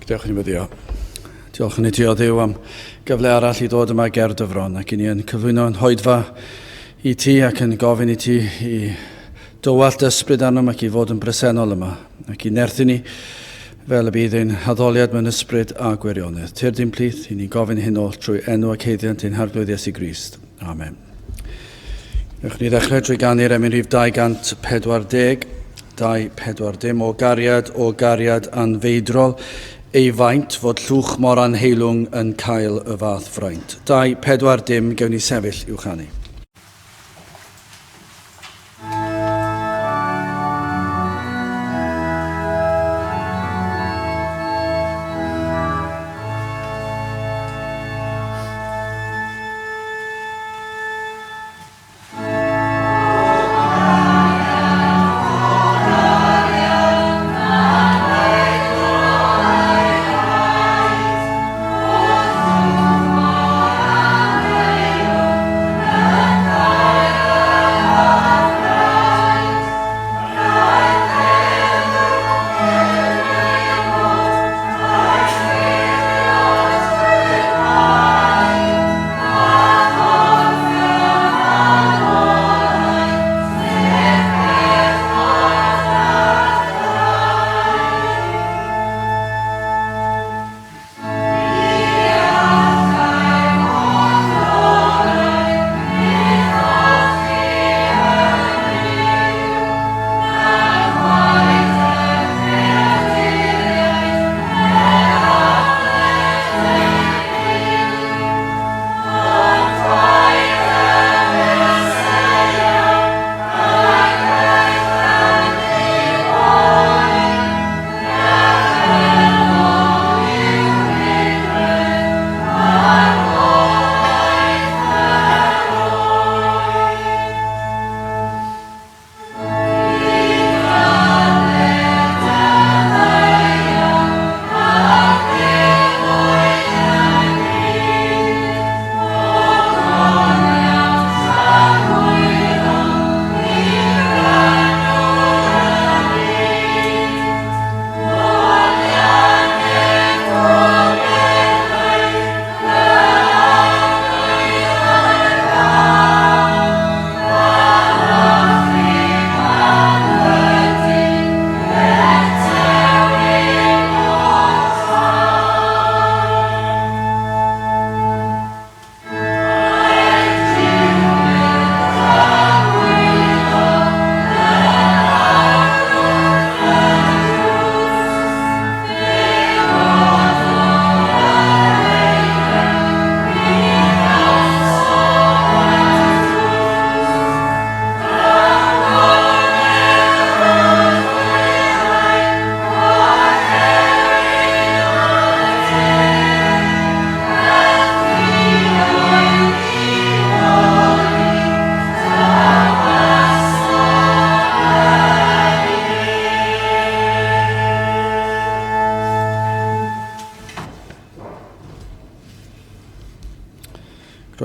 Diolch yn fyddio. Diolch yn i ti o Dduw am gyfle arall i ddod yma ger dyfron ac i ni yn cyflwyno'n hoedfa i ti ac yn gofyn i ti i dywallt ysbryd arnom ac i fod yn bresennol yma ac i nerthu ni fel y bydd ein haddoliad mewn ysbryd a gwirionedd. Tyr dim plith i ni gofyn hyn oll trwy enw ac heiddiant ein harglwydd Iesu Grist. Amen. Ewch ni ddechrau trwy ganu'r emyn rhif 240, 240 o gariad anfeidrol, ei faint fod llwch mor anheilwng yn cael y fath fraint. 240 gewn ni sefyll i'w chanu.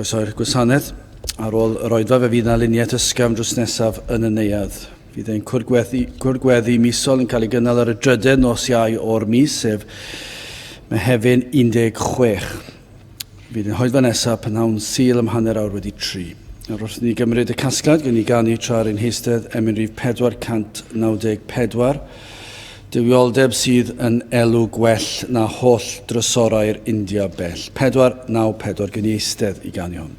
Croeso'r gwasanaeth ar ôl yr oedfa fe fydd na luniau ysgafn drws nesaf yn y neuadd. Fydd ein cwrgweddi misol yn cael ei gynnal ar y dryden nos Iau o'r mis, sef Mehefin 16. Fydd ein hoedfa nesaf pnawn Sul ym hanner awr wedi 3. Ar wrth ni gymryd y casgliad, gwyn ni ganu tra'r ein heistedd emyn rhif 494, dywioldeb sydd yn elw gwell na holl drysorau'r India bell. 494 gen i eistedd i ganu hon.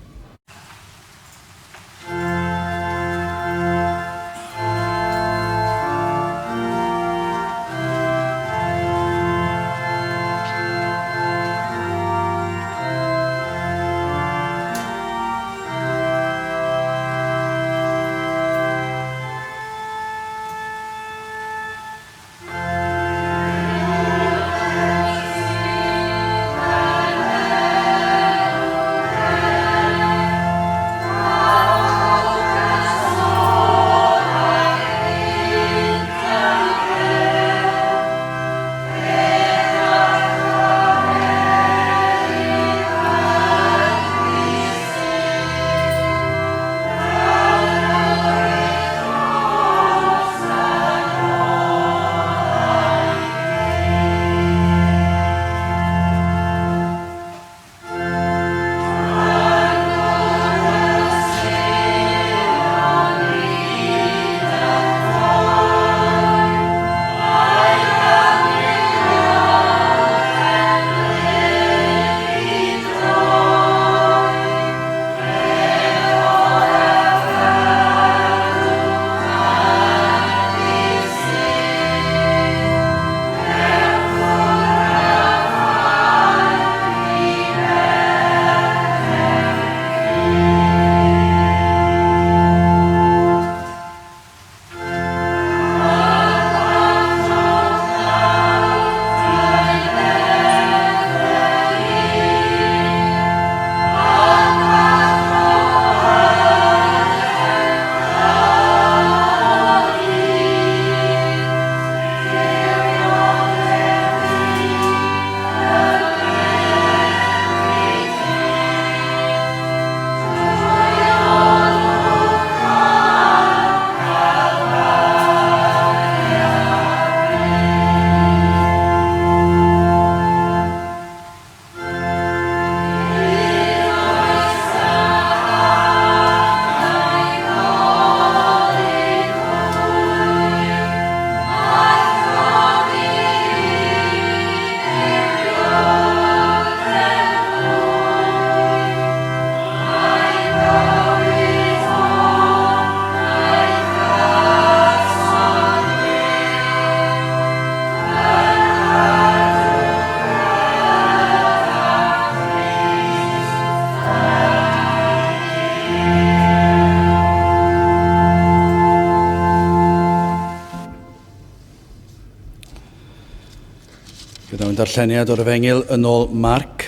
ddarlleniad o'r Efengyl yn ôl Marc.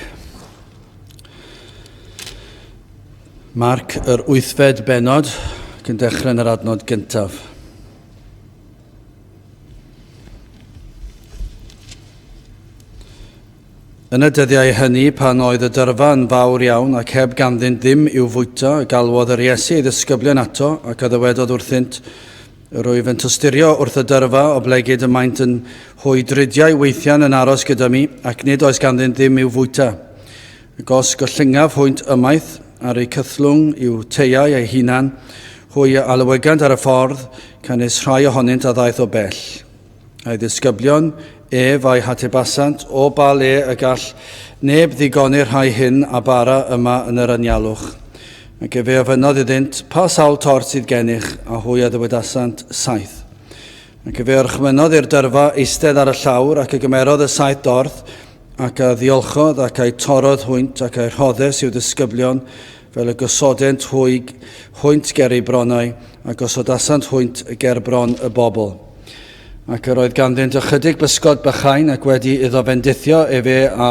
Marc, yr 8fed bennod, ac yn dechrau yn yr adnod gyntaf. Yn y dyddiau hynny, pan oedd y dyrfa yn fawr iawn ac heb ganddynt ddim i'w fwyta, galwodd yr Iesu ei ddisgyblion ato ac a ddywedodd wrthynt, rwyf yn tysturio wrth y dyrfa o blegyd y maent yn hwy dridiau weithiau'n yn aros gyda mi ac nid oes ganddynt ddim i'w fwyta. Gos gollingaf hwynt ymaith ar eu cythlwng i'w teiau eu hunan, hwy alywygant ar y ffordd, canis rhai ohonynt a ddaeth o bell. A'i ddisgyblion ef a'i hatebasant o ba le y gall neb ddigonir rhai hyn a bara yma yn yr anialwch. Ac fe ofynodd iddynt, pa sawl tort sydd gennych, a hwy a ddywedasant 7. Ac fe orchmynodd i'r dyrfa eistedd ar y llawr ac y gymerodd y 7 dorth ac a ddiolchodd ac a'i torodd hwynt ac a'i rhoddes i'w ddisgyblion fel y gosodent hwynt ger ei bronau a gosodasant hwynt ger bron y bobl. Ac yr oedd ganddynt ychydig bysgod bychain ac wedi iddo fendithio fe a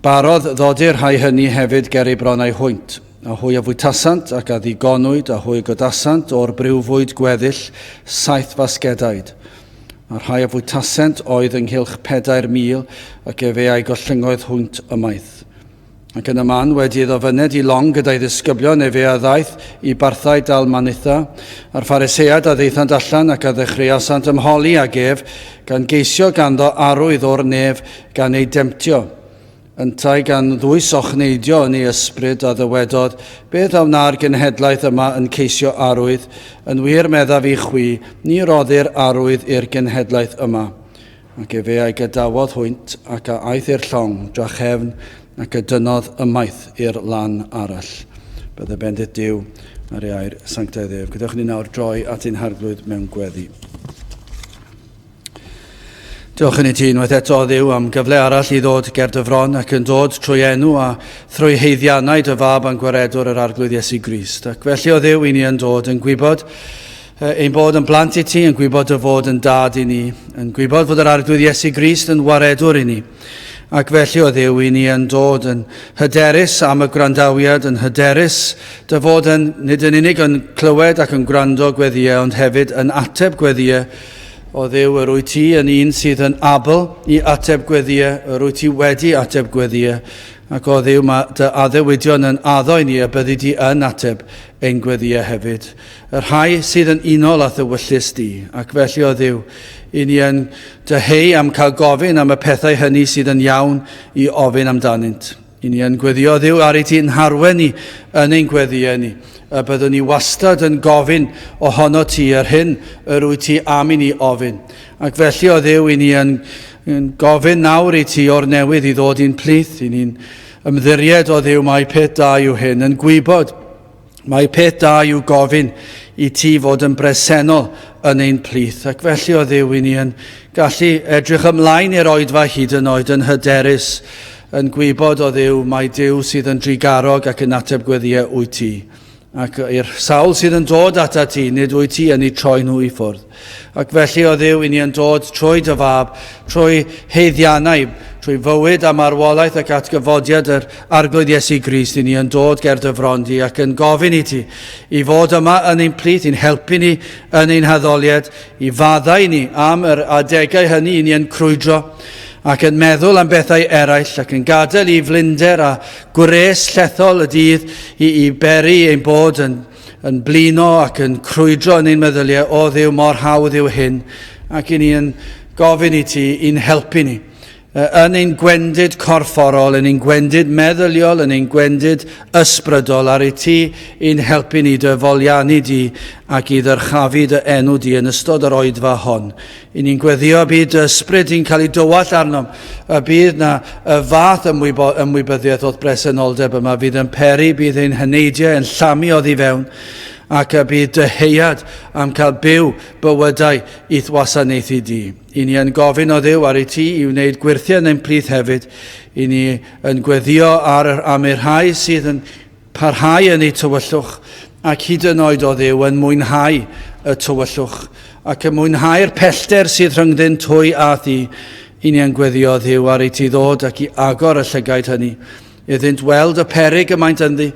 barodd ddodi'r rhai hynny hefyd ger ei bronau hwynt. A hwy a fwytasant ac a ddigonwyd a hwy godasant o'r briwfwyd gweddill 7 fasgedaid. A rhai a fwytasant oedd ynghylch 4,000 ac fe a'i gollyngoedd hwynt ymaith. Ac yn y man wedi iddo fyned i long gyda'i ddisgyblion fe a ddaeth i barthau Dalmanutha, a'r Phariseiad a ddeithant allan ac a ddechreuasant ymholi ag ef gan geisio ganddo arwydd o'r nef gan ei demtio. Yntai gan ddwy sochneidio yn ei ysbryd a ddywedodd, beth aw na'r genhedlaeth yma yn ceisio arwydd, yn wir meddaf i chwi, ni roddir arwydd i'r genhedlaeth yma. Ac fe a'i gadawodd hwynt ac a aeth i'r llong drachefn ac y dynodd ymaith i'r lan arall. Bydde bendith Duw ar ei air sanctaidd ef. Gydwch ni nawr droi at ein harglwydd mewn gweddi. Diolch yn i ti unwaith eto Dduw am gyfle arall i ddod ger dy fron ac yn dod trwy enw a thrwy heiddiannau dy fab a'n gwaredwr yr arglwydd Iesu Grist. Ac felly o Dduw i ni yn dod yn gwybod ein bod yn blant i ti, yn gwybod y fod yn dad i ni, yn gwybod fod yr arglwydd Iesu Grist yn waredwr i ni. Ac felly o Dduw i ni yn dod yn hyderus am y gwrandawiad, yn hyderus dy fod yn nid yn unig yn clywed ac yn gwrando gweddiau, ond hefyd yn ateb gweddiau. O Dduw, yr wyt ti yn un sydd yn abl i ateb gweddiau, yr wyt ti wedi ateb gweddiau, ac o Dduw mae dy addewidion yn addo i ni a byddi di yn ateb ein gweddiau hefyd. Yr rhai sydd yn unol â ddywyllus di, ac felly o Dduw, i ni yn dyheu am cael gofyn am y pethau hynny sydd yn iawn i ofyn amdanynt. I ni yn gweddio Dduw ar ei ti'n harwen ni yn ein gweddiau ni. A byddwn ni wastad yn gofyn ohono ti ar hyn yr wyt ti am i ni ofyn. Ac felly o Dduw i ni yn gofyn nawr i ti o'r newydd i ddod i'n plith. I ni'n ymddiried o Dduw mae peth da yw hyn yn gwybod. Mae peth da yw gofyn i ti fod yn bresennol yn ein plith. Ac felly o Dduw i ni yn gallu edrych ymlaen i'r oedfa hyd yn oed yn hyderus yn gwybod o Dduw mae Duw sydd yn drigarog ac yn ateb gweddiau wyt ti. Ac i'r sawl sydd yn dod ata ti, nid wyt ti yn ei troi nhw i ffwrdd. Ac felly o Dduw i ni yn dod trwy dy fab, trwy heiddiannau, trwy fywyd a marwolaeth ac atgyfodiad yr arglwydd Iesu Grist, i ni yn dod ger dy frondi ac yn gofyn i ti i fod yma yn ein plith, i'n helpu ni yn ein haddoliad, i faddau ni am yr adegau hynny i ni yn crwydro, ac yn meddwl am bethau eraill ac yn gadael i flinder a gwres llethol y dydd i beri ein bod yn blino ac yn crwydro yn ein meddyliau. O Dduw, mor hawdd yw hyn, ac i ni yn gofyn i ti i'n helpu ni yn ein gwendid corfforol, yn ein gwendid meddyliol, yn ein gwendid ysbrydol, ar ei ti i'n helpu ni dy foliannu di ac i ddyrchafu dy enw di yn ystod yr oedfa hon. I ni'n gweddio bydd dy ysbryd i'n cael ei dywall arnom, y bydd na y fath ymwybyddiaeth oedd bresenoldeb yma, fydd yn peri, bydd ein hyneidiau yn llamu oddi fewn, ac y bydd dyheuad am cael byw bywydau i ddwasanaethu di. I ni yn gofyn o Dduw ar ei ti i wneud gwirthau yn ein plith hefyd. I ni yn gweddio am yr rhai sydd yn parhau yn ei tywyllwch ac hyd yn oed o Dduw yn mwynhau y tywyllwch ac yn mwynhau'r pellter sydd rhyngddynt hwy a thi. I ni yn gweddio Dduw ar ei ti ddod ac i agor y llygaid hynny. Iddynt weld y peryg ymaint ynddi,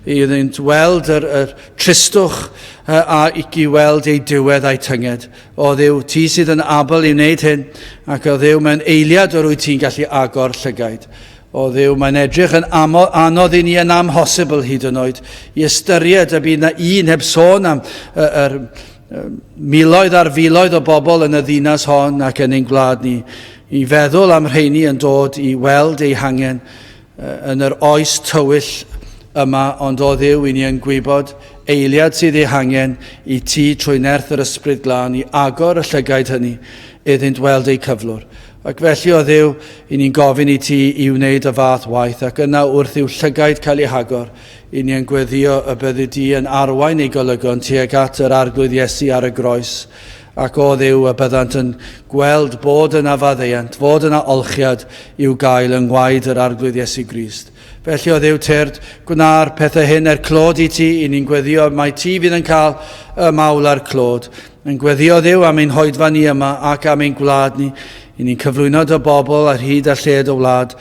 iddynt weld yr tristwch a i weld ei diwedd a'i tynged. O Dduw, ti sydd yn abl i wneud hyn, ac o Dduw mewn eiliad o'r wyt ti'n gallu agor llygaid. O Dduw, mae'n edrych yn anodd i ni yn amhosibl hyd yn oed, i ystyried y bydd na un heb sôn am miloedd ar filoedd o bobl yn y ddinas hon ac yn ein gwlad ni, i feddwl am rheini yn dod i weld ei hangen yn yr oes tywyll yma, ond o Dduw i ni yn gwybod eiliad sydd ei hangen i ti trwy nerth yr ysbryd glân i agor y llygaid hynny iddynt weld ei cyflwr. Ac felly o Dduw, i ni'n gofyn i ti i wneud y fath waith, ac yna wrth i'w llygaid cael ei hagor, i ni yn gweddio y byddu di yn arwain ei golygon tuag at yr arglwydd Iesu ar y groes, ac o Dduw y byddant yn gweld bod yna faddeuant, fod yna olchiad i'w gael yng ngwaed yr arglwydd Iesu Grist. Felly o Dduw tyrd, gwna'r pethau hyn clod i ti, i ni'n gweddio mai ti fydd yn cael y mawl a'r clod. Yn gweddio Dduw am ein hoedfa ni yma ac am ein gwlad ni, i ni'n cyflwyno dy bobl ar hyd a lled o wlad,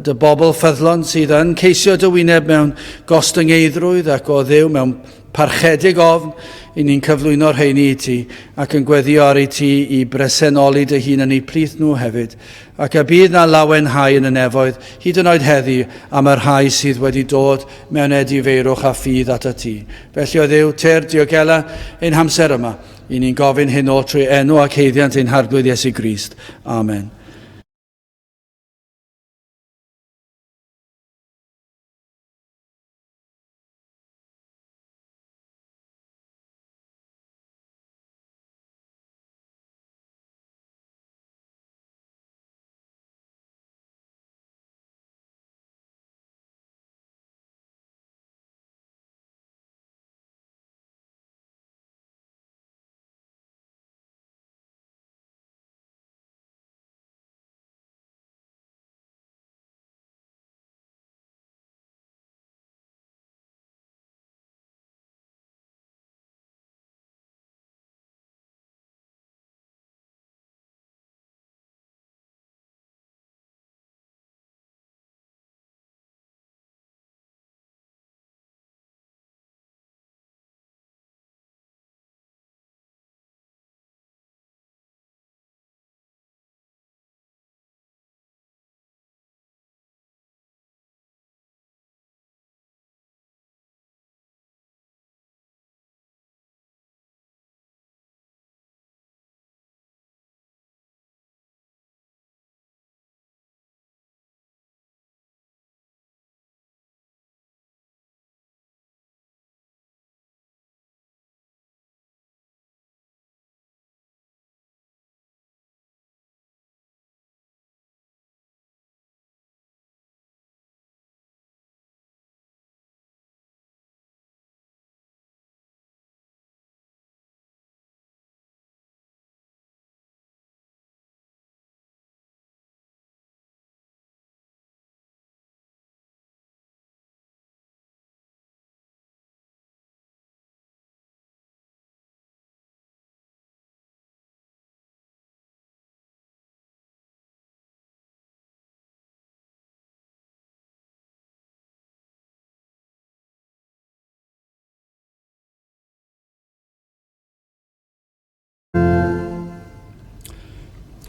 dy bobl ffyddlon sydd yn ceisio dy wyneb mewn gostyngeidrwydd ac o Dduw mewn parchedig ofn, i ni'n cyflwyno'r rheini i ti ac yn gweddio ar ei ti i bresennoli dy hun yn ei plith nhw hefyd. Ac y bydd na lawenhau yn y nefoedd, hyd yn oed heddi am yr rhai sydd wedi dod mewn edifeirwch a ffydd at y ti. Felly o Dduw, diogela ein hamser yma, i ni'n gofyn hyn o trwy enw ac heiddiant ein harglwydd Iesu Grist. Amen.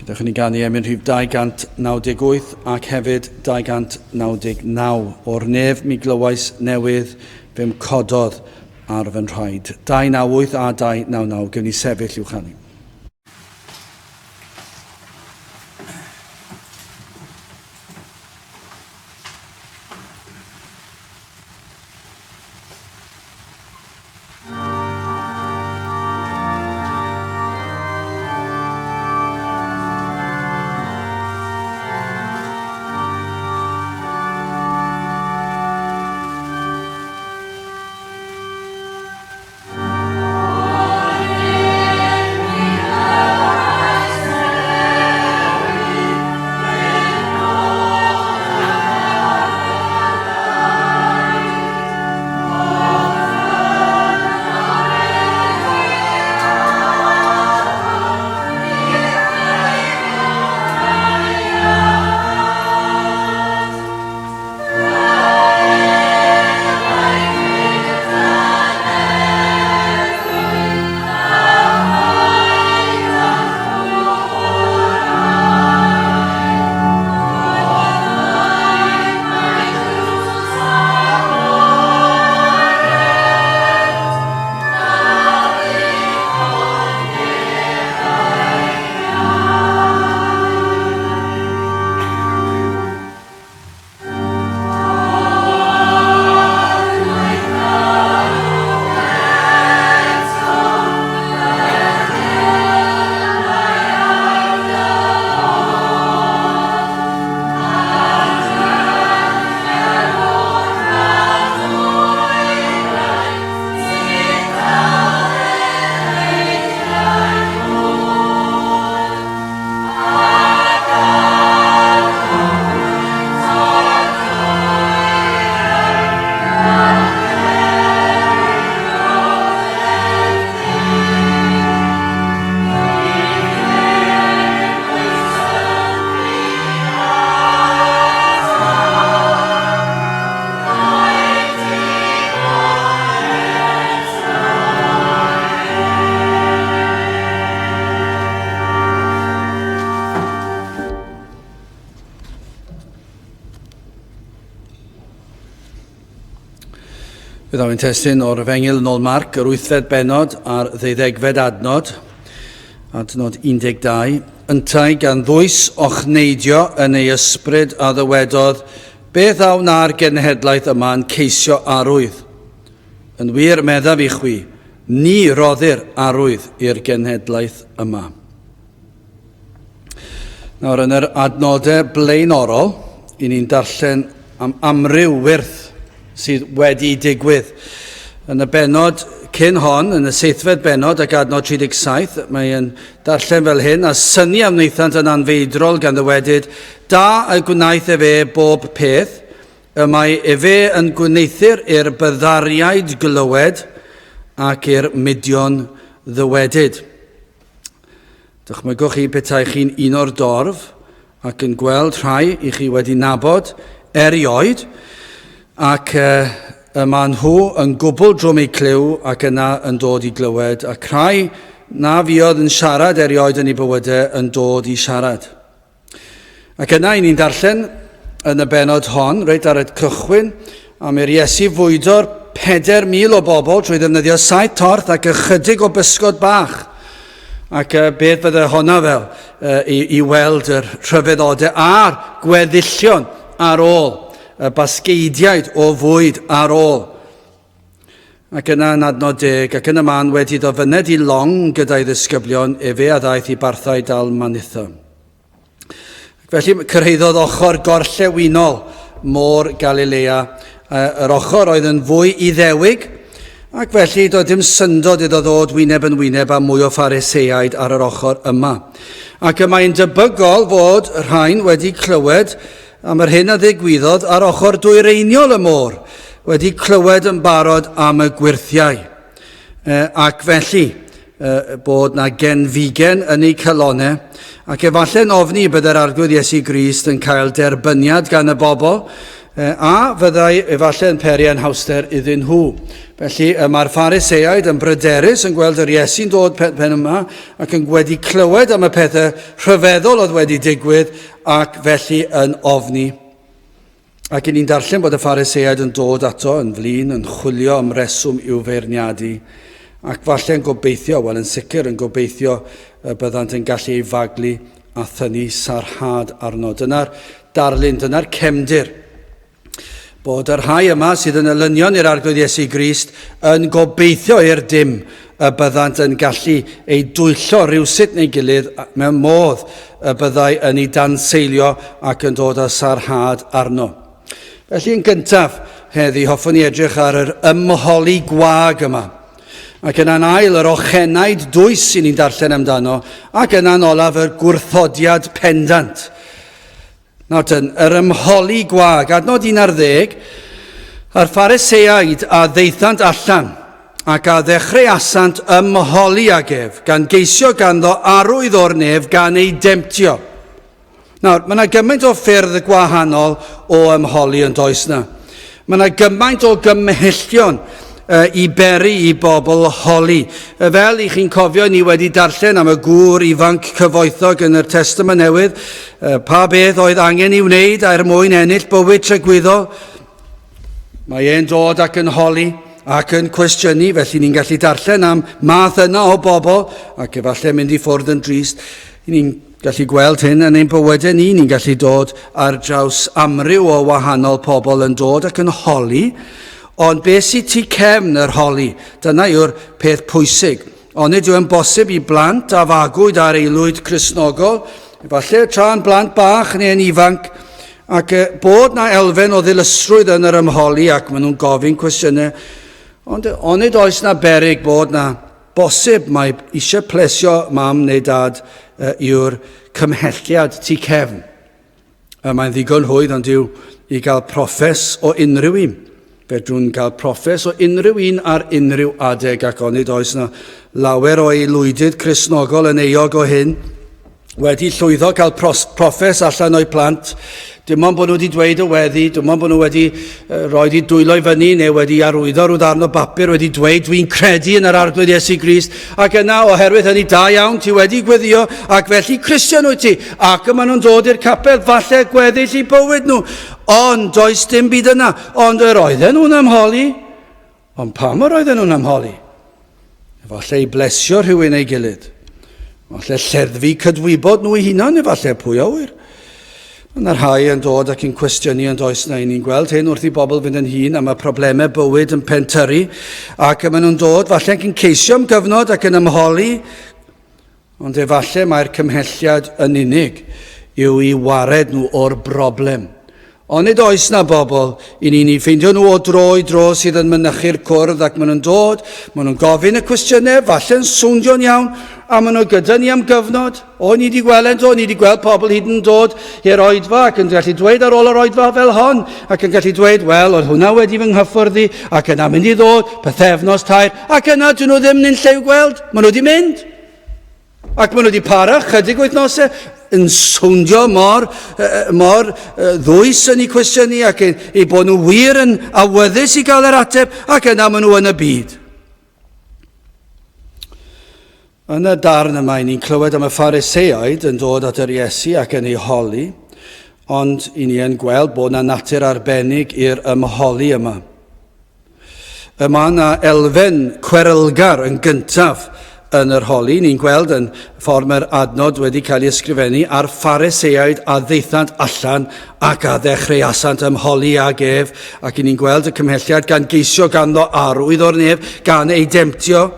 Gydwch ni ganu emyn rhif 298 ac hefyd 299. O'r nef mi glywais newydd fe'n cododd ar fy nhraed. 298 a 299. Gewn ni sefyll i'w chanu. Bydd o'n testyn o'r Efengyl yn ôl Marc, yr 8fed benod a'r 12fed adnod 12. Yntai gan ddwys o'ch neidio yn ei ysbryd a ddywedodd, beth aw na'r genhedlaeth yma yn ceisio arwydd? Yn wir meddaf i chwi, ni roddir arwydd i'r genhedlaeth yma. Nawr, yn yr adnodau blaenorol, i ni'n darllen am amryw wyrth sydd wedi digwydd. Yn y benod cyn hon, yn y 7fed benod ac adnod 37, mae'n darllen fel hyn, a syni am wneithant yn anfeidrol gan ddywedyd, da y gwnaeth e fe bob peth, y mae e fe yn gwneithur i'r byddariaid glywed ac i'r midion ddywedyd. Dychmygwch chi petai chi'n un o'r dorf ac yn gweld rhai i chi wedi nabod erioed, ac yma nhw yn gwbl drwm eu cliw ac yna yn dod i glywed, ac rhai na fuodd yn siarad erioed yn ei bywydau yn dod i siarad. Ac yna i ni'n darllen yn y benod hon, reit ar y cychwyn, am i'r Iesu fwydo'r 4,000 o bobl trwy ddefnyddio 7 torth ac ychydig o bysgod bach. Ac beth fydde honna fel i weld yr rhyfeddodau a'r gweddillion ar ôl, y basgeidiaid o fwyd ar ôl. Ac yna yn adnod 10, ac yn y man wedi ddofyned i long gyda'i ddisgyblion, fe a ddaeth i barthau dal Manitha. Felly cyrhaeddodd ochr gorllewinol môr Galilea, yr ochr oedd yn fwy iddewig, ac felly doedd dim syndod iddo ddod wyneb yn wyneb a mwy o Phariseaid ar yr ochr yma. Ac mae'n debygol fod rhain wedi clywed am yr hyn a ddigwyddodd ar ochr dwyreiniol y môr, wedi clywed yn barod am y gwirthiau. Ac felly bod na genfigen yn ei cylonau, ac efallai'n ofni byddai'r arglwydd Iesu Grist yn cael derbyniad gan y bobl, a fyddai efallai'n periau'n hawster iddyn nhw. Felly mae'r Phariseaid yn bryderus yn gweld yr Iesu'n dod pen yma ac yn wedi clywed am y pethau rhyfeddol oedd wedi digwydd ac felly yn ofni. Ac ni'n darllen bod y Phariseaid yn dod ato yn flin, yn chwilio am reswm i'w feirniadu, ac falle'n gobeithio, wel yn sicr yn gobeithio byddant yn gallu ei faglu a thynnu sarhad arno. Dyna'r darlun, dyna'r cefndir, bod yr rhai yma sydd yn elynion i'r arglwydd Iesu Grist yn gobeithio i'r dim y byddant yn gallu ei dwyllo rywsut neu gilydd mewn modd y byddai yn ei danseilio ac yn dod â sarhad arno. Felly yn gyntaf heddi hoffwn i edrych ar yr ymholi gwag yma. Ac yna'n ail yr ochenaid dwys sy'n ni'n darllen amdano, ac yna'n olaf yr gwrthodiad pendant. Nawr yr ymholi gwag, adnod 11, a'r Phariseaid a ddeithant allan, ac a ddechrau asant ymholi ag ef, gan geisio ganddo arwydd o'r nef gan ei demtio. Nawr, mae yna gymaint o ffyrdd gwahanol o ymholi yn does na. Mae yna gymaint o gymhellion i beri i bobl holi. Fel i chi'n cofio, ni wedi darllen am y gŵr ifanc cyfoethog yn yr Testament Newydd, pa beth oedd angen i wneud er mwyn ennill bywyd tragwyddol. Mae e'n dod ac yn holi ac yn cwestiynu, felly ni'n gallu darllen am math yna o bobl, ac efallai mynd i ffwrdd yn drist. Ni'n gallu gweld hyn yn ein bywydau ni, ni'n gallu dod ar draws amryw o wahanol pobl yn dod ac yn holi, ond beth sydd tu cefn yr holi, dyna yw'r peth pwysig. Ond nid yw'n bosib i blant a fagwyd ar aelwyd Cristnogol, efallai tra'n blant bach neu yn ifanc, ac bod na elfen o ddilysrwydd yn yr ymholi ac maen nhw'n gofyn cwestiynau, ond nid oes na beryg bod na bosib mae eisiau plesio mam neu dad yw'r cymhelliad tu cefn. Mae'n ddigon hwydd ond yw i gael proffes o unrhyw un. Fedrwn gael proffes o unrhyw un ar unrhyw adeg, ac onid oes na lawer o aelwydydd Cristnogol yn eog o hyn wedi llwyddo cael proffes allan o'i plant. Dim ond bod nhw wedi dweud y weddi, dim ond bod nhw wedi rhoi i dwylo i fyny neu wedi arwyddo rhyw ddarn o bapur wedi dweud dwi'n credu yn yr arglwydd Iesu Grist, ac yna oherwydd hynny da iawn ti wedi gweddio ac felly Christian wyt ti, ac yma nhw'n dod i'r capel falle gweddill i bywyd nhw, ond does dim byd yna, ond yr oedden nhw'n ymholi, Ond pa mor oedden nhw'n amholi? Efallai i blesio rhywun ei gilydd. Efallai lleddfu cydwybod nhw eu hunan, efallai pwy a wyr. Yna'r rhai yn dod ac yn cwestiynu yn does na. Ni'n gweld hyn wrth i bobl fynd yn hun am y problemau bywyd yn pentyrru, ac maen nhw'n dod falle yn ceisio am gyfnod ac yn ymholi, ond efallai mae'r cymhelliad yn unig yw i wared nhw o'r broblem. Ond nid oes na bobl i ni ffeindio nhw o dro i dro sydd yn mynychu'r cwrdd ac maen nhw'n dod, maen nhw'n gofyn y cwestiynau, falle'n swndio'n iawn, a maen nhw gyda ni am gyfnod. Ni wedi gweld ni wedi gweld pobl hyd yn dod i'r oedfa ac yn gallu dweud ar ôl yr oedfa fel hon, ac yn gallu dweud, wel, oedd hwnna wedi fy nghyffwrdd i, ac yna mynd i ddod, pythefnos tair, ac yna dyn nhw ddim yn llew gweld, maen nhw wedi mynd. Ac maen nhw wedi para chydig wythnosau, yn swndio mor ddwys yn ei cwestiynu ac ei bod nhw wir yn awyddus i gael yr ateb ac yna maen nhw yn y byd. Yn y darn yma, ni'n clywed am y Phariseaid yn dod at yr Iesu ac yn ei holi, ond i ni yn gweld bod yna natur arbennig i'r ymholi yma. Yma yna elfen cwerylgar yn gyntaf yn yr holi. Ni'n gweld yn ffordd mae'r adnod wedi cael ei ysgrifennu ar Phariseaid a ddeithant allan ac a ddechreuasant ymholi ag ef, ac ni'n gweld y cymhelliad gan geisio ganddo arwydd o'r nef, gan ei demtio.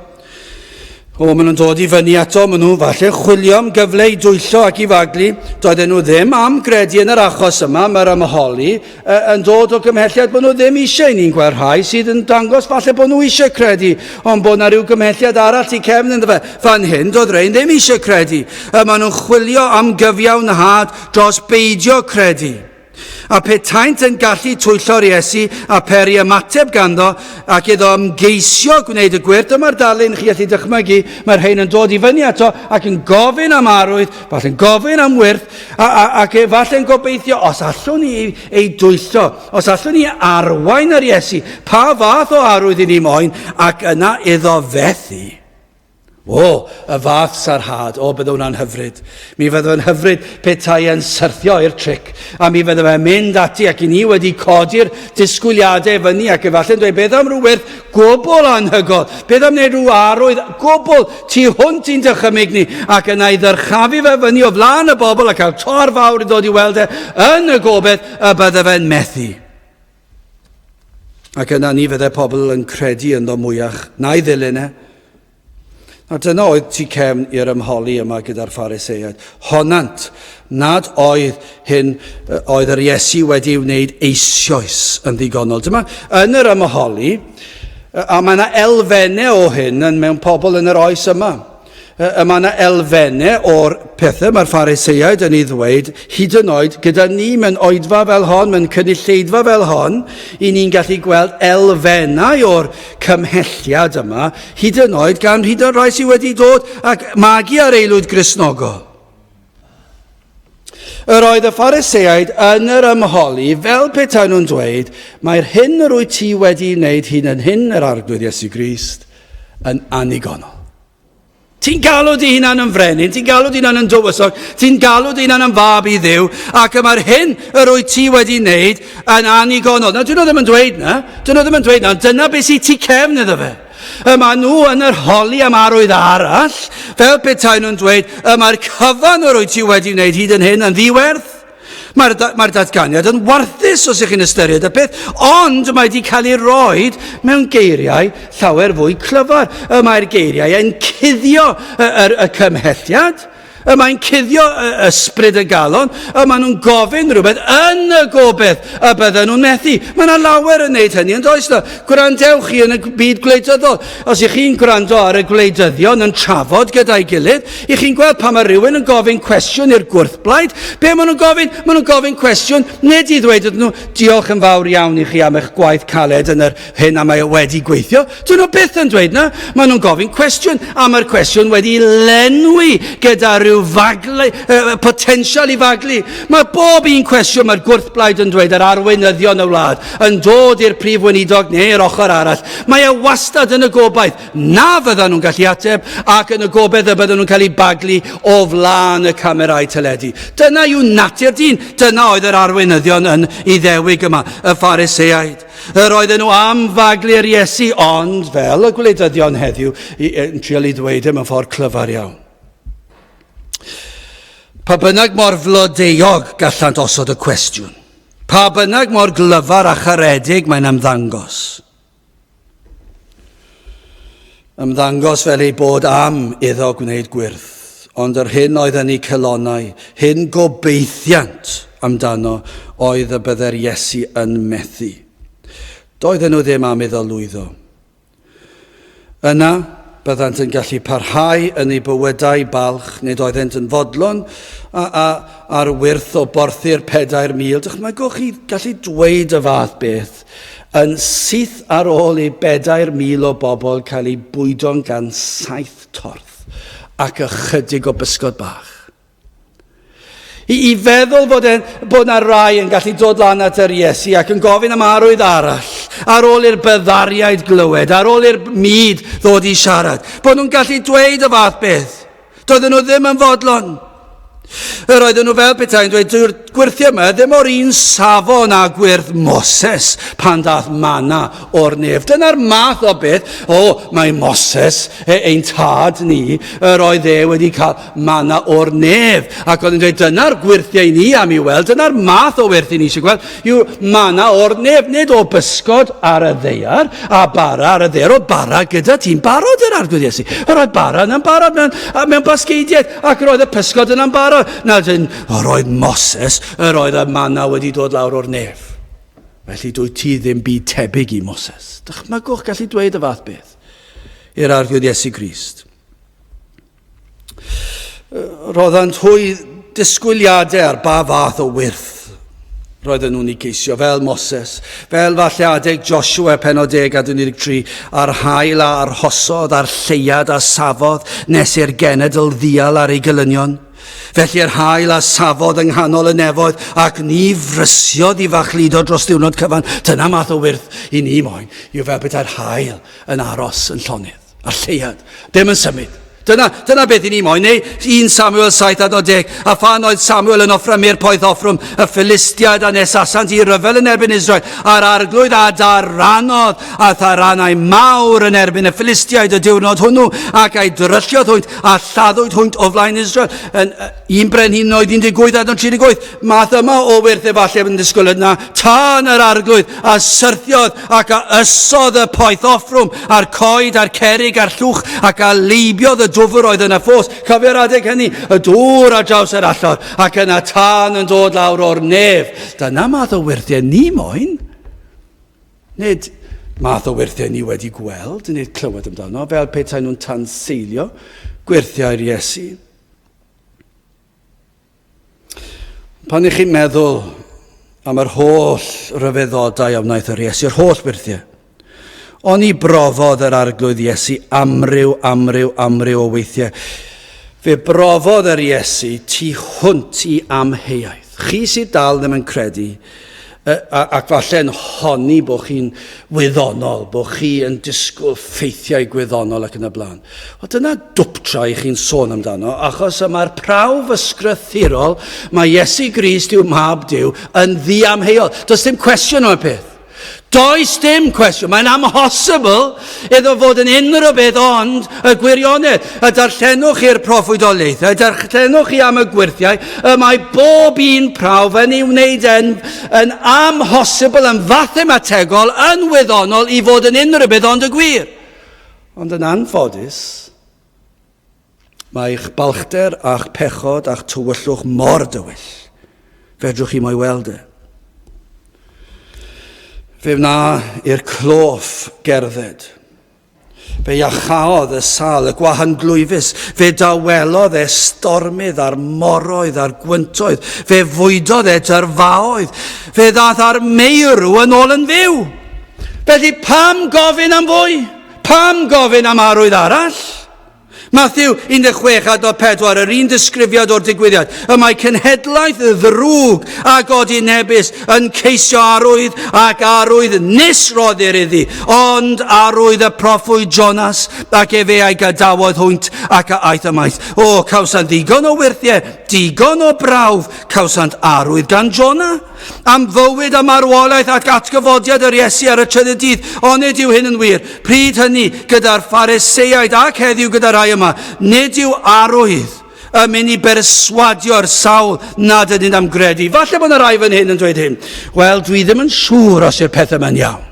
Maen nhw'n dod i fyny ato, maen nhw falle chwilio am gyfle i dwyllo ac i faglu, doedden nhw ddim am gredu yn yr achos yma, mae'r ymholi, yn dod o gymhelliad bod nhw ddim eisiau. Ni'n gweld rhai sydd yn dangos falle bod nhw eisiau credu, ond bod na ryw gymhelliad arall i cefn yn ddefa. Fan hyn, doedd rhain ddim eisiau credu. Maen nhw'n chwilio am gyfiawnhad dros beidio credu. A petaint yn gallu twyllo'r Iesu a peri ymateb ganddo ac iddo ymgeisio gwneud y gwir. Dyma'r darlun chi allu dychmygu, mae'r rhain yn dod i fyny ato ac yn gofyn am arwydd, falle'n gofyn am wyrth, ac falle'n gobeithio, os allwn ni ei dwyllo, os allwn ni arwain yr Iesu, pa fath o arwydd i ni moyn, ac yna iddo fethu. Y fath sarhad, bydde hwnna'n hyfryd. Mi fydde hwnna'n hyfryd petai yn syrthio i'r tric, a mi fydde fe'n mynd ati ac i ni wedi codi'r disgwyliadau fyny ac efallai'n dweud beth am rhyw werth gwbl anhygol, beth am wneud rhyw arwydd gwbl tu hwnt i'n dychymyg ni, ac yna i ddyrchafu fe fyny o flaen y bobl a cael tor fawr i ddod i weld yn y gobeith y bydde fe'n methu. Ac yna ni fydde pobl yn credu ynddo mwyach na'i ddilyn e. A dyna oedd tu cefn i'r ymholi yma gyda'r Phariseaid. Honant, nad oedd yr Iesu wedi wneud eisoes yn ddigonol. Dyma, yn yr ymholi, a mae yna elfennau o hyn mewn pobl yn yr oes yma. Mae yna elfennau o'r pethau mae'r Phariseaid yn ei ddweud, hyd yn oed gyda ni mewn oedfa fel hon, mewn cynulleidfa fel hon, i ni'n gallu gweld elfennau o'r cymhelliad yma, hyd yn oed gan hyd yn rai sydd wedi dod ac magu ar aelwyd Gristnogol. Yr oedd y Phariseaid yn yr ymholi, fel petai nhw'n dweud, mae'r hyn yr wyt ti wedi wneud hyn yn hyn yr arglwydd Iesu Grist yn anigonol. Ti'n galw dy hunan yn frenin, ti'n galw dy hunan yn dywysog, ti'n galw dy hunan yn fab i Dduw, ac mae'r hyn yr wyt ti wedi wneud yn anigonol. Dyn nhw ddim yn dweud na, dyna beth sy'n tu cefn iddo fe. Mae nhw yn yr holi am arwydd arall, fel petai nhw'n dweud, mae'r cyfan yr wyt ti wedi wneud hyd yn hyn yn ddiwerth. Mae'r datganiad yn warthus os ych chi'n ystyried y peth, ond mae wedi cael ei roed mewn geiriau llawer fwy clyfar. Mae'r geiriau yn cuddio y cymhelliad, mae'n cuddio ysbryd y galon, maen nhw'n gofyn rhywbeth yn y gobeith y bydden nhw'n methu. Mae yna lawer yn wneud hynny, yn does na? Gwrandewch chi yn y byd gwleidyddol. Os ych chi'n gwrando ar y gwleidyddion yn trafod gyda'i gilydd, ych chi'n gweld pa mae rhywun yn gofyn cwestiwn i'r gwrthblaid. Be maen nhw'n gofyn? Maen nhw'n gofyn cwestiwn, nid i ddweud ydyn nhw, diolch yn fawr iawn i chi am eich gwaith caled yn yr hyn a mae wedi gweithio. Dyn nhw byth yn dweud na. Maen nhw'n gofyn cwestiwn, a mae'r cwestiwn wedi lenwi gyda rhyw rhyw faglu, potensial I faglu. Mae bob un cwestiwn mae'r gwrthblaid yn dweud yr arweinyddion y wlad yn dod i'r prif weinidog neu'r ochr arall. Mae wastad yn y gobaith na fyddan nhw'n gallu ateb ac yn y gobaith y byddan nhw'n cael eu baglu o flaen y camerâu teledu. Dyna yw natur dyn. Dyna oedd yr arweinyddion yn Iddewig yma, y Phariseaid. Yr oedden nhw am faglu'r Iesu, ond fel y gwleidyddion heddiw, yn trial I ddweud mewn ffordd clyfar iawn. Pa bynnag mor flodeuog gallant osod y cwestiwn, pa bynnag mor glyfar a charedig mae'n ymddangos. Ymddangos fel ei bod am iddo gwneud gwirth, ond yr hyn oedd yn ei celonnau, hyn gobeithiant amdano, oedd y bydde'r Iesu yn methu. Doedden nhw ddim am iddo lwyddo. Yna, byddant yn gallu parhau yn ei bywydau balch, nid oeddent yn fodlon ar wyrth o borthu'r 4,000. Dychmygwch chi gallu dweud y fath beth yn syth ar ôl I 4,000 o bobl cael eu bwydo'n gan 7 torth ac ychydig o bysgod bach. I feddwl bod na rai yn gallu dod lan at yr Iesu ac yn gofyn am arwydd arall, ar ôl i'r byddariaid glywed, ar ôl i'r myd ddod I siarad, bod nhw'n gallu dweud y fath beth. Doedden nhw ddim yn fodlon. Yr oedden nhw fel petai'n dweud, dyw'r gwirthio yma ddim o'r un safon a gwirth Moses pan dath mana o'r nef. Dyna'r math o beth, mae Moses, ein tad ni, yr oedd wedi cael mana o'r nef. Ac oedd yn dweud, dyna'r gwirthiau ni am I weld, dyna'r math o wirth I ni eisiau gweld, yw mana o'r nef, nid o bysgod ar y ddeiar, a bara ar y ddeiar, o bara gyda ti'n barod yr arglwydd Iesu. Yr oedd bara yn barod mewn basgeidiaid, ac yr oedd y pysgod yn barod. Na dyn, yr oedd Moses, yr oedd y mana wedi dod lawr o'r nef. Felly dwi ti ddim byd tebyg I Moses. Dychmygwch gallu dweud y fath beth i'r arglwydd Iesu Grist. Roeddant hwy disgwyliadau ar ba fath o wirth roedden nhw'n I geisio, fel Moses, fel falle adeg Joshua penod 10 a 13, a'r hael a'r hosodd, a'r lleiad a safodd, nes i'r genedl ddial ar ei gylynion. Felly'r hael a safodd yng nghanol y nefoedd ac ni frysiodd I fachludo dros diwrnod cyfan. Dyna math o wirth I ni moyn, yw fel bydda'r hael yn aros yn llonydd, a'r lleiad, dim yn symud. Dyna beth I ni moyn, neu 1 Samuel 7:10, a phan oedd Samuel yn offramu'r poeth offrwm y Philistiaid a nesasant I ryfel yn erbyn Israel, a'r arglwydd a daranodd a tharannau mawr yn erbyn y Philistiaid y diwrnod hwnnw, ac ei drylliodd hwynt a lladdwyd hwynt o flaen Israel. Un brenhin oedd 18 a 38, math yma o wirth efallai yn disgwyl yna, tan yr arglwydd a syrthiodd ac a ysodd y poeth offrwm a'r coed a'r cerig a'r llwch ac a leibiodd y dwfr oedd yn y ffos. Cofio'r adeg hynny, y dŵr a draws yr allor, ac yna tân yn dod lawr o'r nef. Dyna math o wirthiau ni moyn. Nid math o wirthiau ni wedi gweld, nid clywed amdano, fel petai nhw'n tanseilio gwirthiau'r Iesu. Pan I chi'n meddwl am yr holl ryfeddodau am wnaeth yr Iesu, yr holl wirthiau, Oni brofodd yr arglwydd Iesu amryw o weithiau. Fe brofodd yr Iesu tu hwnt I amheuaeth. Chi sydd dal ddim yn credu, ac falle'n honni bod chi'n wyddonol, bod chi yn disgwyl ffeithiau gwyddonol ac yn y blaen. Wel, dyna dwptra I chi'n sôn amdano, achos yma'r prawf ysgrythurol, mae Iesu Grist yw mab Duw yn ddiamheuol. Does dim cwestiwn o'r peth. Does dim cwestiwn, mae'n amhosibl iddo fod yn unrhyw beth ond y gwirionedd. Y darllenwch i'r proffwydolaethau, y darllenwch I am y gwirthiau, mae bob un prawf yn ei wneud yn amhosibl, yn fathemategol, yn wyddonol I fod yn unrhyw beth ond y gwir. Ond yn anffodus, mae eich balchder a'ch pechod a'ch tywyllwch mor dywyll. Fedrwch chi mo'i weld e. Fe wna i'r cloff gerdded. Fe iachawdd y sal, y gwahan glwyfus. Fe dawelodd stormydd a'r moroedd a'r gwyntoedd. Fe fwydodd dyrfaoedd. Fe ddath ar meirw yn ôl yn fyw. Felly pam gofyn am fwy? Pam gofyn am arwydd arall? Matthew 16:4, yr un disgrifiad o'r digwyddiad. Y mae cenhedlaeth y ddrwg a godi nebys yn ceisio arwydd ac arwydd nisroddir iddi. Ond arwydd y proffwyd Jonas ac efe ei gadawodd hwynt ac aeth ymaith. O, cawsant ddigon o wirthiau, digon o brawf, cawsant arwydd gan Jonah. Am fywyd a marwolaeth ac atgyfodiad yr Iesu ar y trydydd dydd. Onid yw hyn yn wir? Pryd hynny gyda'r Phariseiaid ac heddiw gyda'r rai yma, nid yw arwydd yn mynd i berswadio'r sawl nad ydyn am gredu. Falle bod yna rai fan hyn yn dweud hyn. Wel, dwi ddim yn siŵr os yw'r pethau yma'n iawn.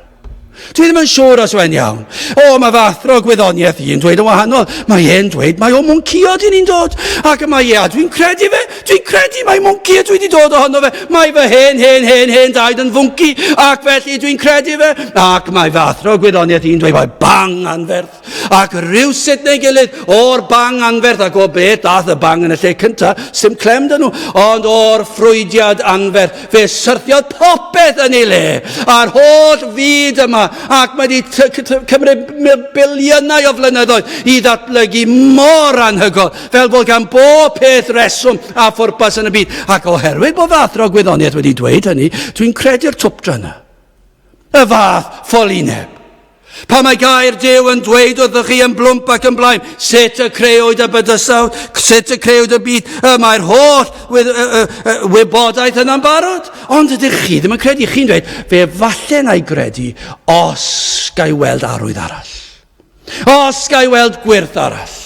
Dwi ddim yn siŵr os yw'n iawn. O, mae fathro gwyddoniaeth i'n dweud yn wahanol. Mae e'n dweud, mae o mwnciod i'n dod. Ac mae dwi'n credu fe. Dwi'n credu mae mwnciod dwi wedi dod ohono fe. Mae fy hen daid yn fwnci. Ac felly dwi'n credu fe. Ac mae fathro gwyddoniaeth i'n dweud, mae bang anferth. Ac rhywsut neu gilydd o'r bang anferth. Ac o beth dath y bang yn y lle cynta, sim clem dyn nhw. Ond o'r ffrwydiad anferth, fe syrthiodd popeth yn ei le. A'r holl fyd yma. Ac mae wedi cymryd biliynau o flynyddoedd i ddatblygu mor anhygoel, fel bod gan bob peth reswm a phwrpas yn y byd. Ac oherwydd bod fathro gwyddoniaeth wedi dweud hynny, dwi'n credu'r twpdra yna. Y fath ffolineb. Pa mae gair Duw yn dweud wrthych chi yn blwmp ac yn blaen, sut y creowyd y bydysawd, sut y creowyd y byd, mae'r holl wybodaeth yna'n barod. Ond ydych chi ddim yn credu, chi'n dweud, fe falle na i gredu os gai weld arwydd arall. Os gai weld gwirth arall.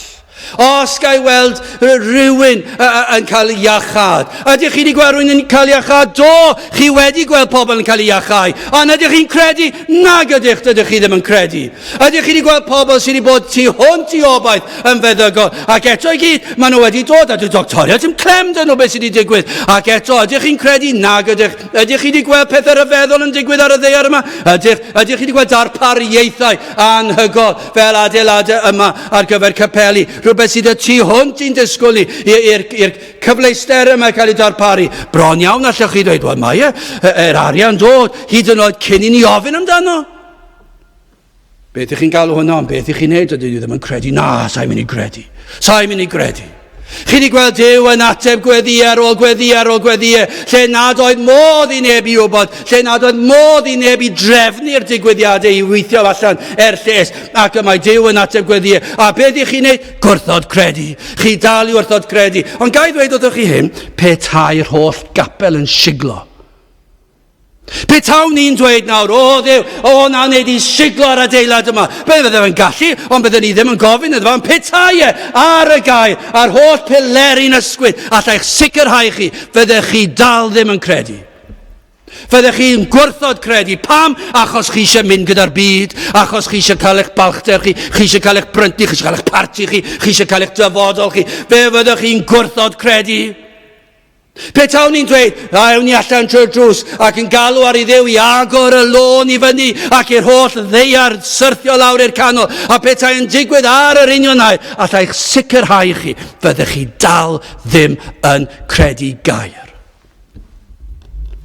Os gai weld rhywun yn cael iachad. Ydych chi wedi gweld rhywun yn cael iachad? Do, chi wedi gweld pobl yn cael iachau. Ond ydych chi'n credu? Nag ydych chi ddim yn credu. Ydych chi wedi gweld pobl sydd wedi bod tu hwnt i obaith yn feddygol. Ac eto i gyd, maen nhw wedi dod at y doctoriad yn clem dyn nhw beth sydd wedi digwydd. Ac eto, ydych chi'n credu? Nag ydych. Ydych chi wedi gweld pethau rhyfeddol yn digwydd ar y ddaear yma? Ydych chi wedi gweld darpariaethau anhygol fel adeiladau yma ar gyfer capeli? Rhywbeth sydd y tu hwnt i'n disgwyl i'r cyfleuster yma cael ei darparu. Bron iawn allwch chi dweud, wel mae yr arian dod hyd yn oed cyn i ni ofyn amdano. Beth ych chi'n galw hwnna, beth ych chi'n neud ydyn nhw ddim yn credu? Na, sa'n mynd i gredu. Sa'n mynd i gredu. Chi wedi gweld Duw yn ateb gweddiau ar ôl gweddiau ar ôl gweddiau, lle nad oedd modd i neb i wybod, lle nad oedd modd i neb i drefnu'r digwyddiadau i weithio allan lles, ac y mae Duw yn ateb gweddiau. A beth ych chi'n neud? Gwrthod credu. Chi dal i wrthod credu. Ond gai ddweud wrthych chi hyn, petai'r holl gapel yn siglo. Petawn ni'n dweud nawr, o Dduw, o na wneud i siglo ar adeilad yma. Bydde fe'n gallu, ond bydde ni ddim yn gofyn iddo fan petai ar y gair, a'r holl pileri'n ysgwyd, allai'ch sicrhau chi, fyddech chi dal ddim yn credu. Fyddech chi'n gwrthod credu. Pam? Achos chi eisiau mynd gyda'r byd, achos chi eisiau cael eich balchder chi eisiau cael eich bryntu, chi eisiau cael eich parti chi eisiau cael eich dyfodol chi. Fe fyddech chi'n gwrthod credu. Petawn ni'n dweud, awn ni allan trwy'r drws ac yn galw ar ei Dduw i agor y lôn i fyny ac i'r holl ddeiar syrthio lawr i'r canol. A petai'n digwydd ar yr union air, allai'ch sicrhau chi, fyddech chi dal ddim yn credu gair.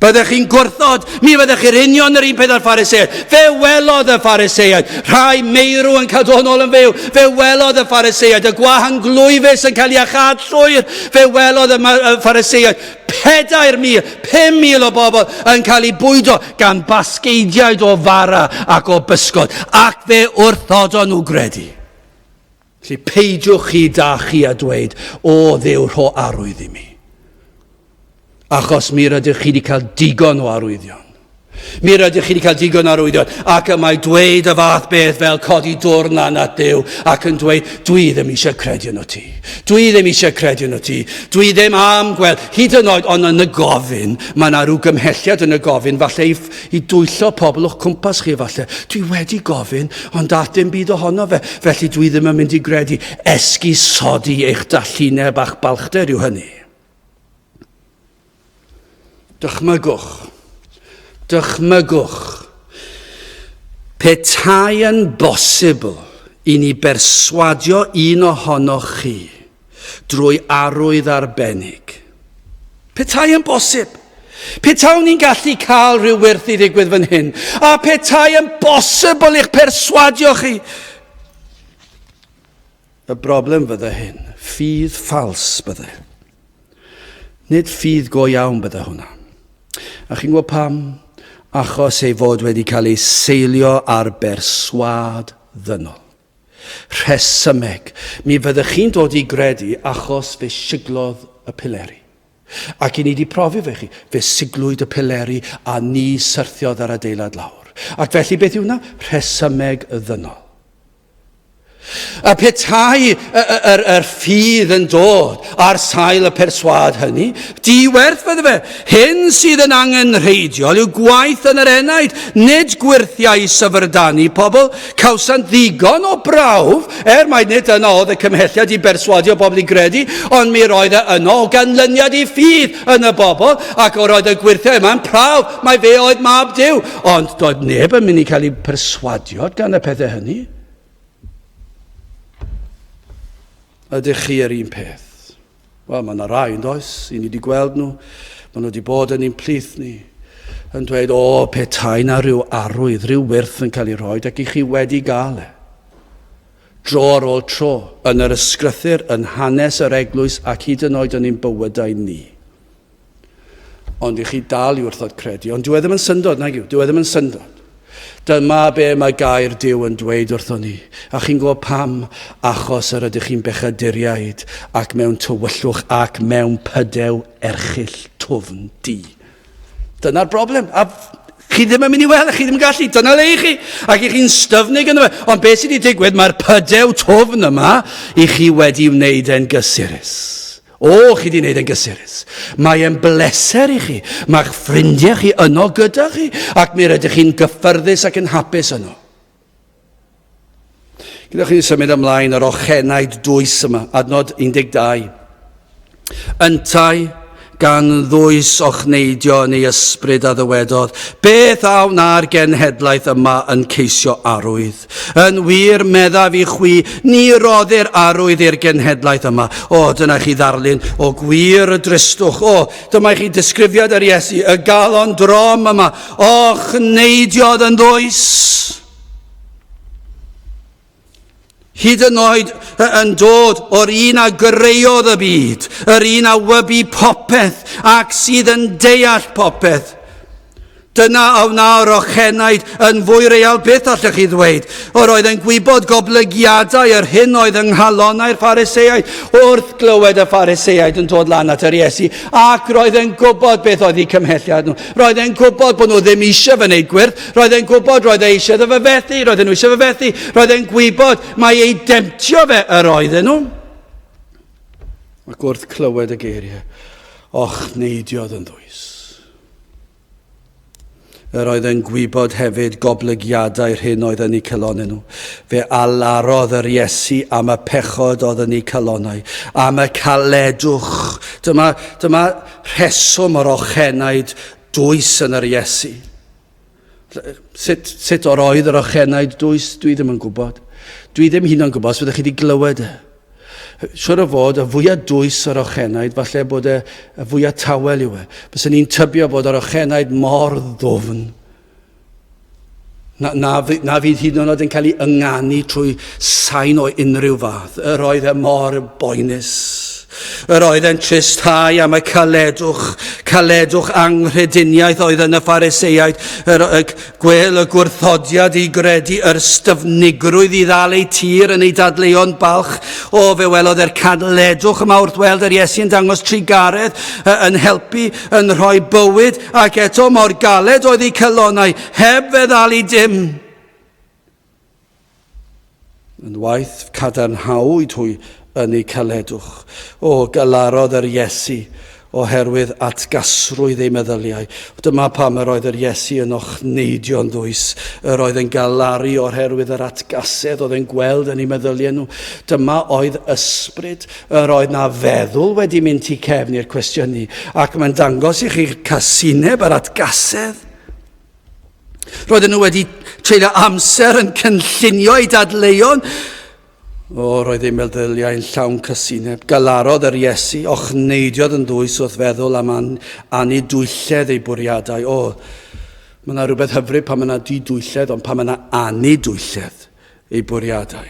Byddech chi'n gwrthod, mi fyddech chi'r union yr un peth â'r Phariseiaid. Fe welodd y Phariseiaid, rhai meirw yn cael dod nôl yn fyw. Fe welodd y Phariseiaid, y gwahan glwyfus yn cael ei achad llwyr. Fe welodd y Phariseiaid, 4,000, 5,000 o bobl yn cael ei bwydo gan basgeidiaid o fara ac o bysgod. Ac fe wrthodon nhw gredu. Felly peidiwch chi da chi a dweud, o Dduw rho arwydd i mi. Achos mi rydych chi wedi cael digon o arwyddion. Mi rydych chi wedi cael digon o arwyddion. Ac y mae dweud y fath beth fel codi dwrnan at Duw ac yn dweud, dwi ddim eisiau credu yn o ti. Dwi ddim eisiau credu yn o ti. Dwi ddim am gweld. Hyd yn oed ond yn y gofyn, mae yna rhyw gymhelliad yn y gofyn, falle i dwyllo pobl o'ch cwmpas chi falle. Dwi wedi gofyn, ond at dim byd ohono fe. Felly dwi ddim yn mynd i gredu. Esgusodi eich dallineb a'ch balchder yw hynny. Dychmygwch, petai yn bosibl i ni berswadio un ohonoch chi drwy arwydd arbennig. Petai yn bosib. Petawn ni'n gallu cael rhyw wirth i ddigwydd fan hyn. A petai yn bosibl i'ch perswadio chi. Y broblem fydde hyn, ffydd ffals bydde. Nid ffydd go iawn bydde hwnna. A chi'n gwybod pam? Achos ei fod wedi cael ei seilio ar berswad ddynol. Rhesymeg. Mi fyddech chi'n dod i gredu achos fe siglodd y pileri. Ac i ni wedi profi fe chi, fe siglwyd y pileri a ni syrthiodd ar adeilad lawr. Ac felly beth yw hwnna? Rhesymeg ddynol. A petai ffydd yn dod ar sail y perswad hynny, diwerth fydde fe. Hyn sydd yn angenrheidiol yw gwaith yn yr enaid, nid gwirthiau syfrdani pobl, cawsant ddigon o brawf, mai nid yno oedd y cymhelliad i berswadio bobl i gredu, ond mi roedd yno o ganlyniad i ffydd yn y bobl, ac o roedd y gwirthiau yma'n prawf, mae fe oedd mab Duw. Ond doedd neb yn mynd i cael ei perswadio gan y pethau hynny. Ydych chi yr un peth? Wel, mae yna rai yn does, i ni wedi gweld nhw, maen nhw wedi bod yn ein plith ni, yn dweud, petai na rhyw arwydd, rhyw wyrth yn cael ei roi, ac i chi wedi gael e. Dro ar ôl tro, yn yr ysgrythyr, yn hanes yr eglwys, ac hyd yn oed yn ein bywydau ni. Ond i chi dal i wrthod credu, ond dwi ddim yn syndod, nag yw, dwi ddim yn syndod. Dyma be mae gair Duw yn dweud wrtho ni. A chi'n gwybod pam? Achos yr ydych chi'n bechaduriaid ac mewn tywyllwch ac mewn pydew erchill twfn di. Dyna'r broblem. A chi ddim yn mynd i weld, chi ddim yn gallu. Dyna le i chi. Ac i chi'n styfnig yn y fe. Ond beth sydd wedi digwydd, mae'r pydew twfn yma i chi wedi wneud e'n gysurus. Chi wedi wneud e'n gysurus. Mae e'n bleser i chi. Mae'ch ffrindiau chi yno gyda chi. Ac mi rydych chi'n gyffyrddus ac yn hapus yno. Gyda chi'n symud ymlaen yr ochenaid dwys yma. Adnod 12. Yntai gan ddwys ochneidio neu ysbryd a ddywedodd, beth aw na'r genhedlaeth yma yn ceisio arwydd. Yn wir meddaf i chwi, ni roddir arwydd i'r genhedlaeth yma. Dyna chi ddarlun o gwir y dristwch. Dyma chi disgrifiad yr Iesu, y galon drom yma. Ochneidiodd yn ddwys. Hyd yn oed yn dod o'r un a greuodd y byd, yr un a wybu popeth ac sydd yn deall popeth. Dyna awna'r ochenaid yn fwy real beth allwch chi ddweud. Roedd yn gwybod goblygiadau yr hyn oedd yng nghalonnau'r Phariseiaid wrth glywed y Phariseiaid yn dod lan at yr Iesu. Ac roedd yn gwybod beth oedd eu cymhelliad nhw. Roedd yn gwybod bod nhw ddim eisiau fy wneud gwirth. Roedd yn gwybod roedd eisiau fy fethu. Roedd nhw eisiau fy fethu. Roedd yn gwybod mae ei demtio fe yr oedden nhw. Ac wrth clywed y geiriau, ochneidiodd yn ddwys. Roedd yn gwybod hefyd goblygiadau'r hyn oedd yn eu calonau nhw. Fe alarodd yr Iesu am y pechod oedd yn eu calonau, am y caledwch. Dyma rheswm o'r ochenaid dwys yn yr Iesu. Sut o'r oedd yr ochenaid dwys? Dwi ddim yn gwybod. Dwi ddim hyn yn gwybod os fyddwch chi wedi glywed e. Siwr o fod, y fwyaf dwys yr ochenaid, falle bod y fwyaf tawel yw e. Byswn ni'n tybio bod yr ochenaid mor ddwfn. Na fydd hyd yn oed yn cael ei ynganu trwy sain o unrhyw fath. Yr oedd e mor boenus. Yr oedd e'n tristau am y caledwch anghrediniaeth oedd yn y Phariseiaid, gwel y gwrthodiad i gredu, yr styfnigrwydd i ddal ei tir yn ei dadleuon balch. Fe welodd yr caledwch yma wrth weld yr Iesu yn dangos trigaredd, yn helpu, yn rhoi bywyd, ac eto mor galed oedd ei calonau, heb fe ddal i dim. Yn waith cadarnhawyd hwy yn ei caledwch. Galarodd yr Iesu oherwydd atgasrwydd ei meddyliau. Dyma pam yr oedd yr Iesu yn ochneidio'n ddwys. Yr oedd yn galaru oherwydd yr atgasedd oedd yn gweld yn ei meddyliau nhw. Dyma oedd ysbryd. Yr oedd na feddwl wedi mynd i cefn i'r cwestiynu. Ac mae'n dangos i chi casineb yr atgasedd. Roedden nhw wedi treulio amser yn cynllunio ei dadleuon. Roedd ei meddyliau'n llawn casineb. Galarodd yr Iesu, ochneidiodd yn ddwys wrth feddwl am anidwylledd ei bwriadau. Mae yna rhywbeth hyfryd pan mae yna didwylledd, ond pan mae yna anidwylledd ei bwriadau.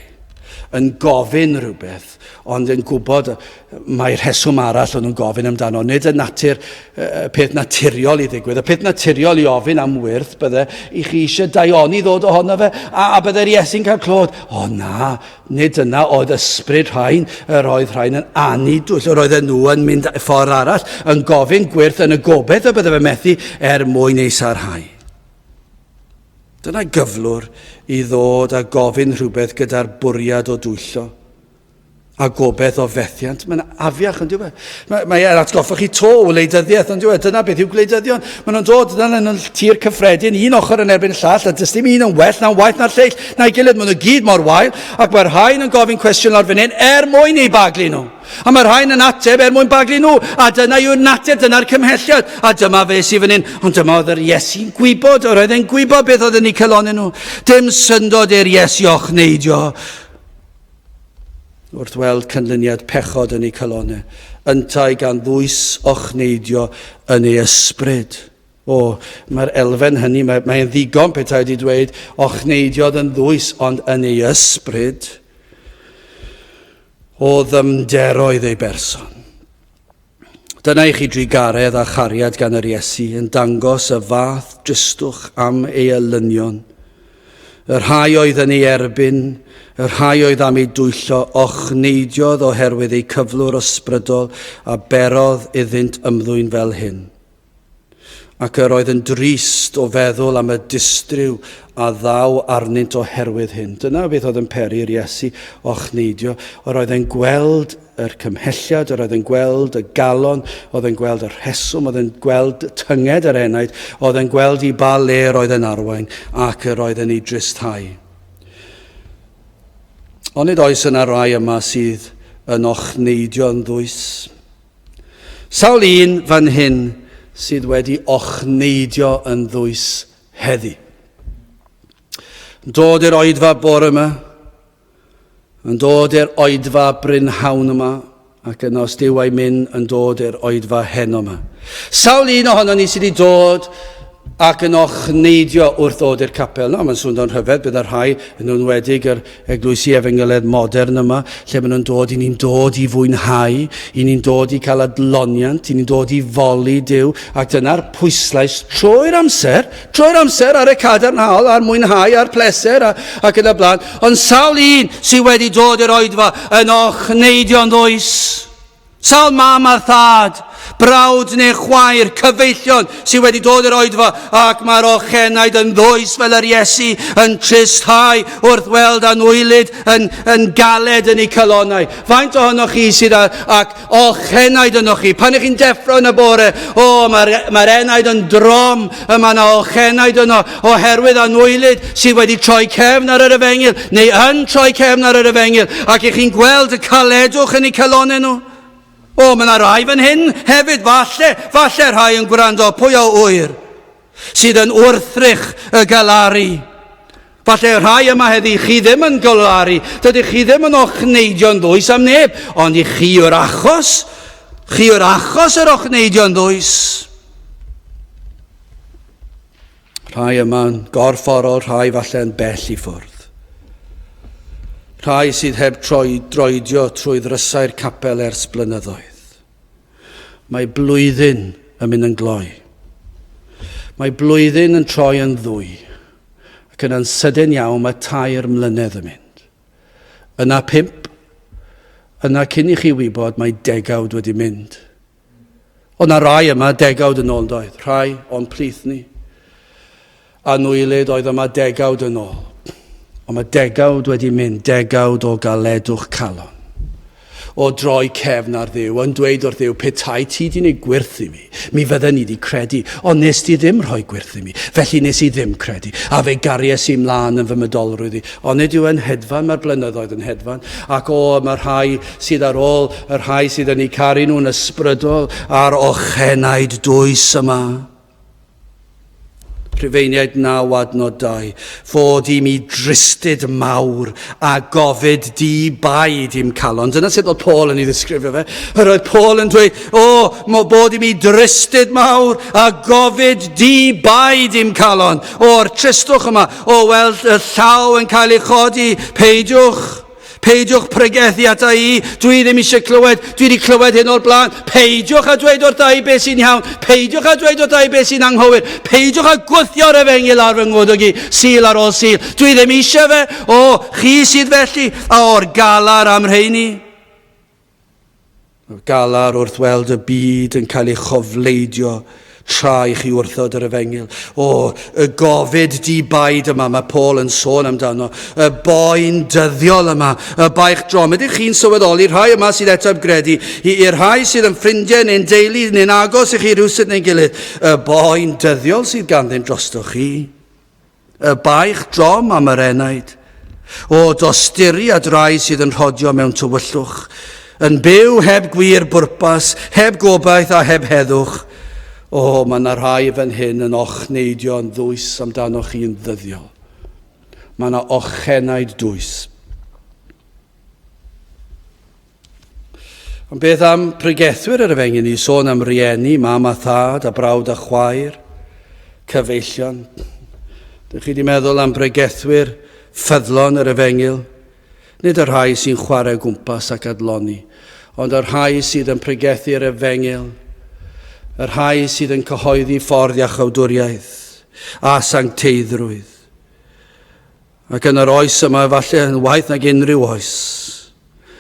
yn gofyn rhywbeth, ond yn gwybod mae'r rheswm arall o'n nhw'n gofyn amdano. Nid y peth naturiol i ddigwydd. Y peth naturiol i ofyn am wyrth bydde i chi eisiau daioni ddod ohono fe, a bydde'r Iesu'n cael clod. O na, nid yna oedd ysbryd rhain, yr oedd rhain yn anidwyll, yr oedden nhw yn mynd ffordd arall, yn gofyn gwyrth yn y gobeith y bydde fe methu mwyn ei sarhau. Dyna gyflwr i ddod a gofyn rhywbeth gyda'r bwriad o dwyllo a gobeith o fethiant. Mae'n afiach, yn diwy. Mae'n atgoffa chi to o wleidyddiaeth, yn diwy. Dyna beth yw gwleidyddion. Maen nhw'n dod yn y tir cyffredin, un ochr yn erbyn llall, a dys dim un yn well na'n waith na'r lleill. Na'i gilydd, maen nhw gyd mor wael, ac mae'r rhain yn gofyn cwestiwn ar fan hyn, mwyn ei baglu nhw. A mae'r rhain yn ateb mwyn baglu nhw, a dyna yw'r natur, dyna'r cymhelliad. A dyma fe sydd fan hyn, ond dyma oedd yr Iesu'n gwybod, yr oedd e'n gwybod beth oedd yn eu cylonau nhw. Dim syndod i'r Iesu o'ch neidio wrth weld cynlyniad pechod yn ei cylonau, yntai gan ddwys o'ch neidio yn ei ysbryd. Mae'r elfen hynny, mae'n ddigon petai wedi dweud, o'ch neidiodd yn ddwys, ond yn ei ysbryd, o ddymderoedd ei berson. Dyna i chi drigaredd a chariad gan yr Iesu yn dangos y fath dristwch am ei elynion. Y rhai oedd yn ei erbyn, y rhai oedd am ei dwyllo, o'ch neidiodd oherwydd ei cyflwr ysbrydol a berodd iddynt ymddwyn fel hyn. Ac yr oedd yn drist o feddwl am y distriw a ddaw arnynt oherwydd hyn. Dyna beth oedd yn peri'r Iesu o'ch neidio. Yr oedd yn gweld yr cymhelliad, yr oedd yn gweld y galon, oedd yn gweld y rheswm, oedd yn gweld tynged yr enaid, oedd yn gweld i ba ler oedd yn arwain, ac yr oedd yn ei dristau. Ond nid oes yna rai yma sydd yn o'ch neidio yn ddwys. Sawl un fan hyn sydd wedi o'ch neidio yn ddwys heddi. Dod i'r oedfa bore yma, yn dod i'r oedfa brynhawn yma, ac yna os dyw ei mynd yn dod i'r oedfa heno yma. Sawl un ohono ni sydd wedi dod ac yn o'ch neidio wrth ddod i'r capel. Mae'n swnio'n rhyfedd bydd yr rhai yn enwedig yr eglwysi Efengyledd modern yma, lle maen nhw'n dod, i ni'n dod i fwynhau, i ni'n dod i cael adloniant, i ni'n dod i foli Duw, ac dyna'r pwyslais trwy'r amser ar y cadarnhaol, a'r mwynhau, a'r pleser, ac yn y blaen. Ond sawl un sydd wedi dod i'r oedfa yn o'ch neidio yn ddwys? Sawl mam a'r thad, brawd neu chwaer, cyfeillion sydd wedi dod i'r oedfa ac mae'r ochenaid yn ddwys fel yr Iesu yn tristau wrth weld anwylid yn galed yn ei cylonau. Faint ohonoch chi sydd ac ochenaid ynoch chi? Pan ych chi'n deffro yn y bore, mae'r enaid yn drom, mae yna ochenaid yno oherwydd anwylid sydd wedi troi cefn ar yr Efengyl neu yn troi cefn ar yr Efengyl, ac ych chi'n gweld y caledwch yn ei cylonau nhw. Mae yna rai fan hyn hefyd, falle rhai yn gwrando, pwy o wyr sydd yn wrthrych y galaru. Falle rhai yma heddi, chi ddim yn galaru, dydych chi ddim yn o'ch neidio yn ddwys am neb, ond i chi yw'r achos yr o'ch neidio yn ddwys. Rhai yma'n gorfforol, rhai falle yn bell i ffwrdd. Rhai sydd heb droedio trwy ddrysau'r capel ers blynyddoedd. Mae blwyddyn yn mynd yn gloi. Mae blwyddyn yn troi yn ddwy. Ac yn sydyn iawn mae 2 mlynedd yn mynd. Yna 5, yna cyn i chi wybod mae 10 wedi mynd. Ond na rai yma 10 yn ôl doedd. Rhai o'n plith ni. Anwylid oedd yma 10 yn ôl. Ond mae 10 wedi mynd, 10 o galedwch calon. O droi cefn ar Dduw, yn dweud wrth Dduw, petai ti di wneud gwirth i mi fydden ni di credu, ond nes ti ddim rhoi gwirth i mi, felly nes i ddim credu, a fe garies i mlaen yn fy mydolrwydd i. Ond nid yw yn hedfan, mae'r blynyddoedd yn hedfan, ac mae'r rhai sydd ar ôl, yr rhai sydd yn ei caru nhw'n ysbrydol a'r ochenaid dwys yma. Rhufeiniaid 9 adnod 2, fod i mi dristyd mawr a gofid di baid i'm calon. Dyna sut oedd Paul yn ei ddisgrifio fe. Yr oedd Paul yn dweud, bod i mi dristyd mawr a gofid di baid i'm calon. O'r tristwch yma, weld y llaw yn cael ei chodi, Peidiwch pregethu ata I, dwi ddim eisiau clywed, dwi wedi clywed hyn o'r blaen. Peidiwch a dweud wrtha I beth sy'n iawn, peidiwch a dweud wrtha I beth sy'n anghywir, peidiwch a gwthio'r efengyl ar fy ngwddwg I, sil ar ôl sil. Dwi ddim eisiau fe, o chi sydd felly, a o'r galar am rheini. O'r galar wrth weld y byd yn cael ei chofleidio, tra I chi wrthod yr efengyl. O, y gofid di-baid yma, mae Paul yn sôn amdano. Y boen dyddiol yma, y baich drom. Ydych chi'n sylweddoli, rhai yma sydd eto gredu, i'r rhai sydd yn ffrindiau neu'n deulu neu'n agos I chi rhywsyd neu'n gilydd. Y boen dyddiol sydd ganddyn drostoch chi. Y baich drom am yr enaid. O, dosturiad rai sydd yn rhodio mewn tywyllwch. Yn byw heb gwir bwrpas, heb gobaith a heb heddwch. O, mae yna rhai fan hyn yn ochneidio yn ddwys amdano chi'n ddyddiol. Mae yna ochenaid dwys. Ond beth am pregethwyr yr efengyl ni, sôn am rieni, mam a thad, a brawd a chwaer, cyfeillion. Dych chi wedi meddwl am pregethwyr ffyddlon yr efengyl? Nid yr rhai sy'n chwarae gwmpas ac adloni, ond yr rhai sydd yn pregethu'r efengyl, yr rhai sydd yn cyhoeddi ffordd iachawdwriaeth a sancteiddrwydd. Ac yn yr oes yma, falle yn waith nag unrhyw oes,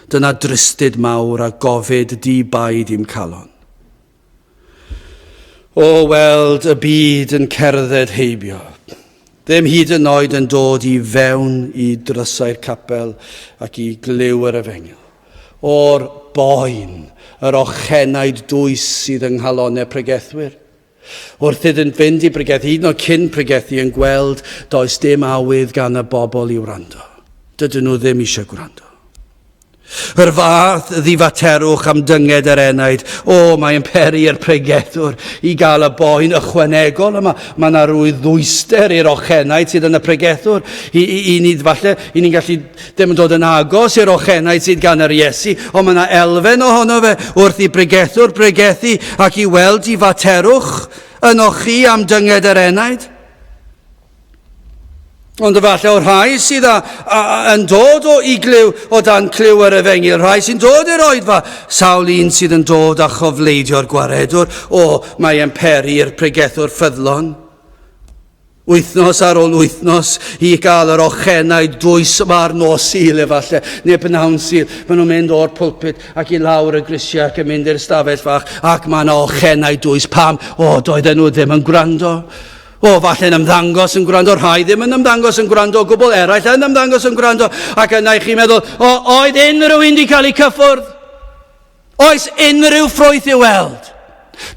dyna dristyd mawr a gofid di-baid i'm calon. O weld y byd yn cerdded heibio, ddim hyd yn oed yn dod I fewn I drysau'r capel ac I glyw yr efengyl. O'r boen, yr ochenaid dwys sydd yng nghalonau pregethwyr. Wrth iddyn fynd I bregethu, hyd yn oed cyn pregethu yn gweld, does dim awydd gan y bobl I wrando. Dydyn nhw ddim eisiau gwrando. Yr fath ddifaterwch am dynged yr enaid, o mae'n peri i'r pregethwr I gael y boen ychwanegol yma. Mae yna rwy ddwyster i'r ochenaid sydd yn y pregethwr. I ni ni'n gallu ddim yn dod yn agos i'r ochenaid sydd gan yr Iesu, ond mae yna elfen ohono fe wrth I pregethwr pregethu ac I weld ddifaterwch yn ochi am dynged yr enaid. Ond efallai o'r rhai sydd yn dod I glyw o dan clyw yr efengyl, rhai sy'n dod i'r oedfa, sawl un sydd yn dod a chofleidio'r gwaredwr, o mae e'n peri'r pregethwr ffyddlon. Wythnos ar ôl wythnos I gael yr ochenaid dwys yma'r nos sil efallai, neu bynawn sil, maen nhw'n mynd o'r pwlpit ac I lawr y grisiau ac yn mynd i'r stafell fach, ac mae yna ochenaid dwys pam, o doedden nhw ddim yn gwrando. O, falle yn ymddangos yn gwrando, rhai ddim yn ymddangos yn gwrando, gwbl eraill yn ymddangos yn gwrando, ac yna I chi meddwl, oedd unrhyw un wedi cael ei cyffwrdd? Oes unrhyw ffrwyth I weld?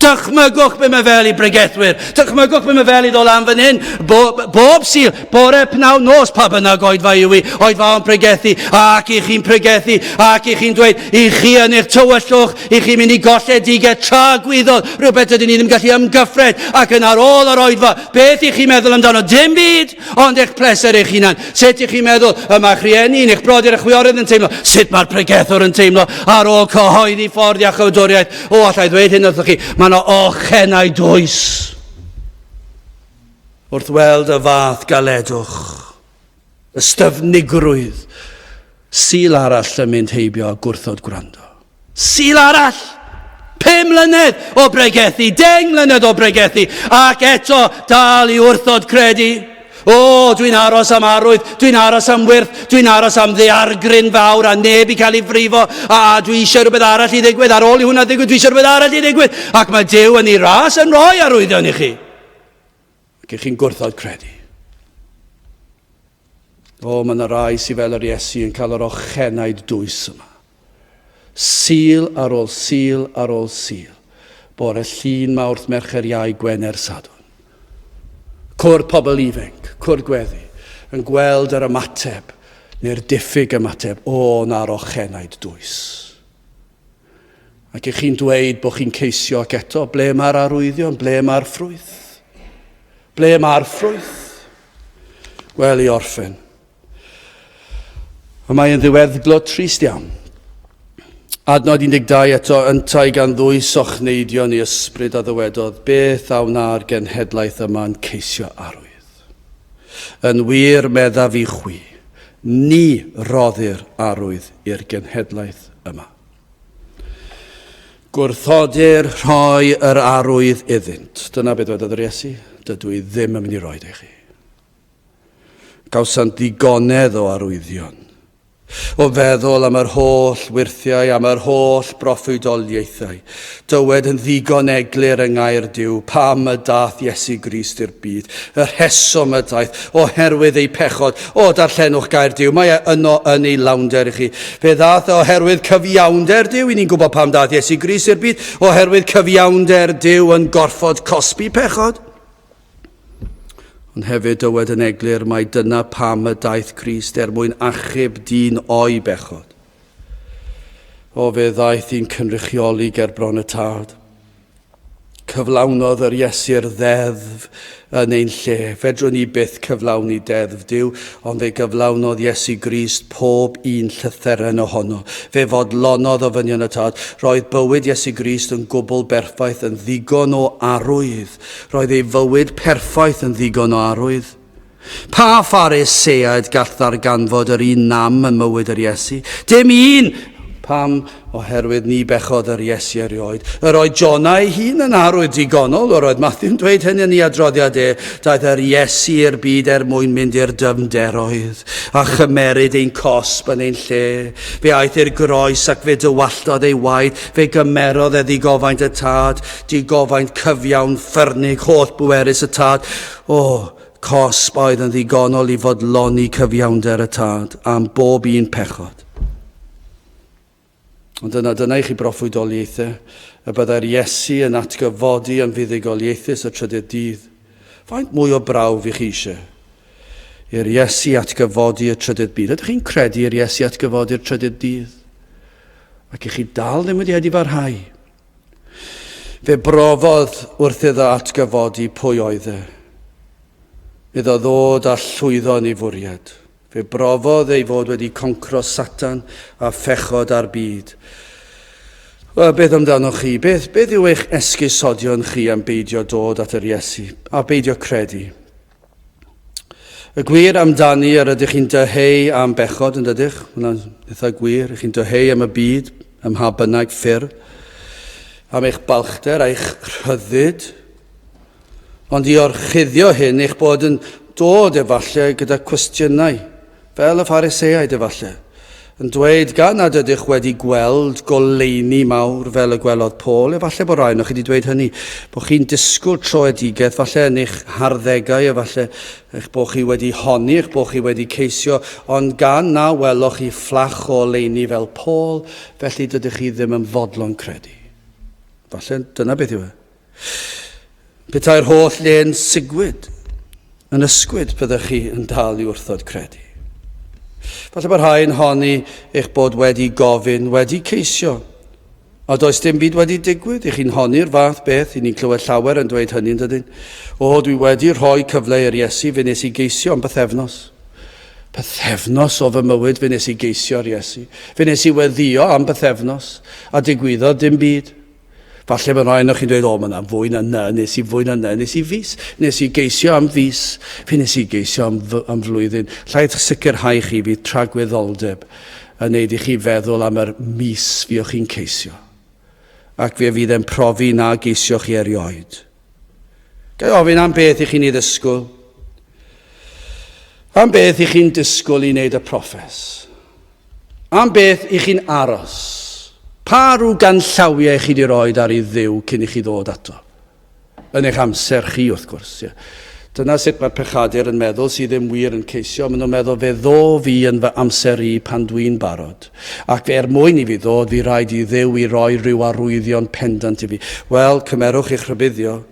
Dychmygwch be mae fel I bregethwyr, dychmygwch be mae fel I ddol am fan hyn, bob sil, bore pnawn nos pa bynnag oedfa yw I, oedfa o'n pregethu, ac I chi'n pregethu, ac I chi'n dweud, I chi yn eich tywyllwch, I chi'n mynd I golledigaeth tra gwyddol, rhywbeth ydyn ni ddim gallu ymgyffred, ac yn ar ôl yr oedfa, beth I chi'n meddwl amdano, dim byd, ond eich pleser eich hunan. Sut I chi'n meddwl, yma'ch rieni, eich brodyr, eich chwiorydd yn teimlo, sut mae'r pregethwr yn teimlo, ar ôl cyhoeddi ffordd iachawdwriaeth, o allai ddweud hyn wrthoch chi, mae yna ochenau dwys wrth weld y fath galedwch, y styfnigrwydd, sil arall yn mynd heibio a gwrthod gwrando. Sil arall! 5 mlynedd o bregethu, 10 mlynedd o bregethu, ac eto dal I wrthod credu. O, dwi'n aros am arwydd, dwi'n aros am wyrth, dwi'n aros am ddeargryn fawr a neb I cael ei frifo, a dwi eisiau rhywbeth arall I ddigwydd, ar ôl I hwnna ddigwydd, dwi eisiau rhywbeth arall I ddigwydd, ac mae Duw yn ei ras yn rhoi arwyddion I chi. Ac chi'n gwrthod credu. O, mae yna rai sydd fel yr Iesu yn cael yr ochenaid dwys yma. Sil ar ôl sil ar ôl sil. Bore llun mawrth Mercher Iau Gwener Sadwrn. Cwr pobl ifanc, cwr gweddi, yn gweld yr ymateb, neu'r diffyg ymateb, o na'r ochenaid dwys. Ac ych chi'n dweud bod chi'n ceisio ac eto, ble mae'r arwyddion, ble mae'r ffrwyth? Ble mae'r ffrwyth? Wel, I orffen. A mae'n ddiweddglo trist iawn. Adnod 12 eto, yntai gan ddwy sochneidion I ysbryd a ddywedodd, beth aw na'r genhedlaeth yma'n ceisio arwydd. Yn wir medda fi chwi, Ni roddir arwydd i'r genhedlaeth yma. Gwrthodir rhoi yr arwydd iddynt. Dyna beth wedodd yr Iesu. Dydw i ddim yn mynd i roed i chi. Gawsant ddigonedd o arwyddion. O feddwl am yr holl wirthiau, am yr holl broffwydoliaethau. Dywed yn ddigon eglur yng ngair Duw, pam y dath Iesu Grist i'r byd. Y rheswm y daeth, oherwydd ei pechod. O, darllenwch gair Duw, mae yno yn ei lawnder i chi. Fe ddath oherwydd cyfiawnder Duw, i ni'n gwybod pam dath Iesu Grist i'r byd, oherwydd cyfiawnder Duw yn gorfod cosbi pechod. Ond hefyd dywed yn eglur mae dyna pam y daeth Crist mwyn achub dyn o'i bechod. O fe ddaeth i'n cynrychioli ger bron y tad. Cyflawnodd yr Iesu'r ddeddf yn ein lle. Fedrwn ni byth cyflawni deddf Duw, ond fe gyflawnodd Iesu Grist pob un llytheren ohono. Fe fodlonodd o fyny yn y tad. Roedd bywyd Iesu Grist yn gwbl berffaith yn ddigon o arwydd. Roedd ei fywyd perffaith yn ddigon o arwydd. Pa Phariseaid gall ddarganfod yr un nam yn mywyd yr Iesu? Dim un! Pam oherwydd ni bechodd yr Iesu erioed. Yr oedd Jona ei hun yn arwydd digonol, yr oedd Matthew'n dweud hynny yn ei adroddiad daeth yr Iesu i'r byd mwyn mynd i'r dyfnderoedd a chymeryd ein cosb yn ein lle. Fe aeth i'r groes ac fe dywallodd ei waed, fe gymerodd ddigofaint y tad, digofaint cyfiawn, ffyrnig, holl bwerus y tad. Cosb oedd yn ddigonol i fodloni cyfiawnder y tad am bob un pechod. Ond dyna i chi broffwydoliaethau, y byddai'r Iesu yn atgyfodi yn fuddugoliaethus y trydydd dydd. Faint mwy o brawf i chi eisiau? I'r Iesu atgyfodi y trydydd byd. Ydych chi'n credu i'r Iesu atgyfodi'r trydydd dydd? Ac i chi dal ddim wedi farhau. Fe brofodd wrth iddo atgyfodi pwy oedd e. Iddo ddod a llwyddo yn ei fwriad. Fe brofodd ei fod wedi concro Satan a phechod ar byd. Beth amdano chi? Beth yw eich esgusodion chi am beidio dod at yr Iesu a beidio credu? Y gwir amdani ydych chi'n dyheu am bechod yn dydych? Hwna'n eitha gwir. Chi'n dyheu am y byd, am ha bynnag ffyrdd, am eich balchder a'ch rhyddid. Ond i orchuddio hyn, eich bod yn dod efallai gyda cwestiynau. Fel y Phariseaid efallai, yn dweud gan nad ydych wedi gweld goleuni mawr fel y gwelodd Paul, efallai bod rhaid o'ch chi wedi dweud hynny, bod chi'n disgwyl troedigaeth, falle yn eich harddegau, efallai eich bod chi wedi honni, eich bod chi wedi ceisio, ond gan na weloch chi fflach o leini fel Paul, felly dydych chi ddim yn fodlon credu. Falle dyna beth yw e. Petai'r holl le'n sigwyd, yn ysgwyd byddech chi yn dal i wrthod credu. Falle bod rhai'n honni eich bod wedi gofyn, wedi ceisio. A does dim byd wedi digwydd, i chi'n honi'r fath beth, i ni'n clywed llawer yn dweud hynny yn dydyn. Dwi wedi rhoi cyfle i'r Iesu, fe nes i geisio am bythefnos. Bythefnos o fy mywyd fe nes i geisio ar Iesu. Fe nes i weddio am bythefnos, a digwyddodd dim byd. Falle bod rhaid o'ch chi'n dweud, mae yna fwy na na, nes i fus, nes i geisio am fus, fe nes i geisio am flwyddyn. Llaeth sicrhau chi fydd tragwyddoldeb yn neud i chi feddwl am yr mis fi o'ch chi'n ceisio. Ac fe fydd yn profi na geisio chi erioed. Gai ofyn am beth i chi'n ei ddysgwyl? Am beth i chi'n disgwyl i wneud y proffes? Am beth i chi'n aros? Pa rw ganllawiau chi wedi roed ar ei Dduw cyn i chi ddod ato? Yn eich amser chi, wrth gwrs. Dyna sut mae'r pechadur yn meddwl sydd ddim wir yn ceisio. Maen nhw'n meddwl fe ddo fi yn fy amser i pan dwi'n barod. Ac mwyn i fi ddod, fi rhaid i Dduw i roi rhyw arwyddion pendant i fi. Wel, cymerwch eich rhybuddio.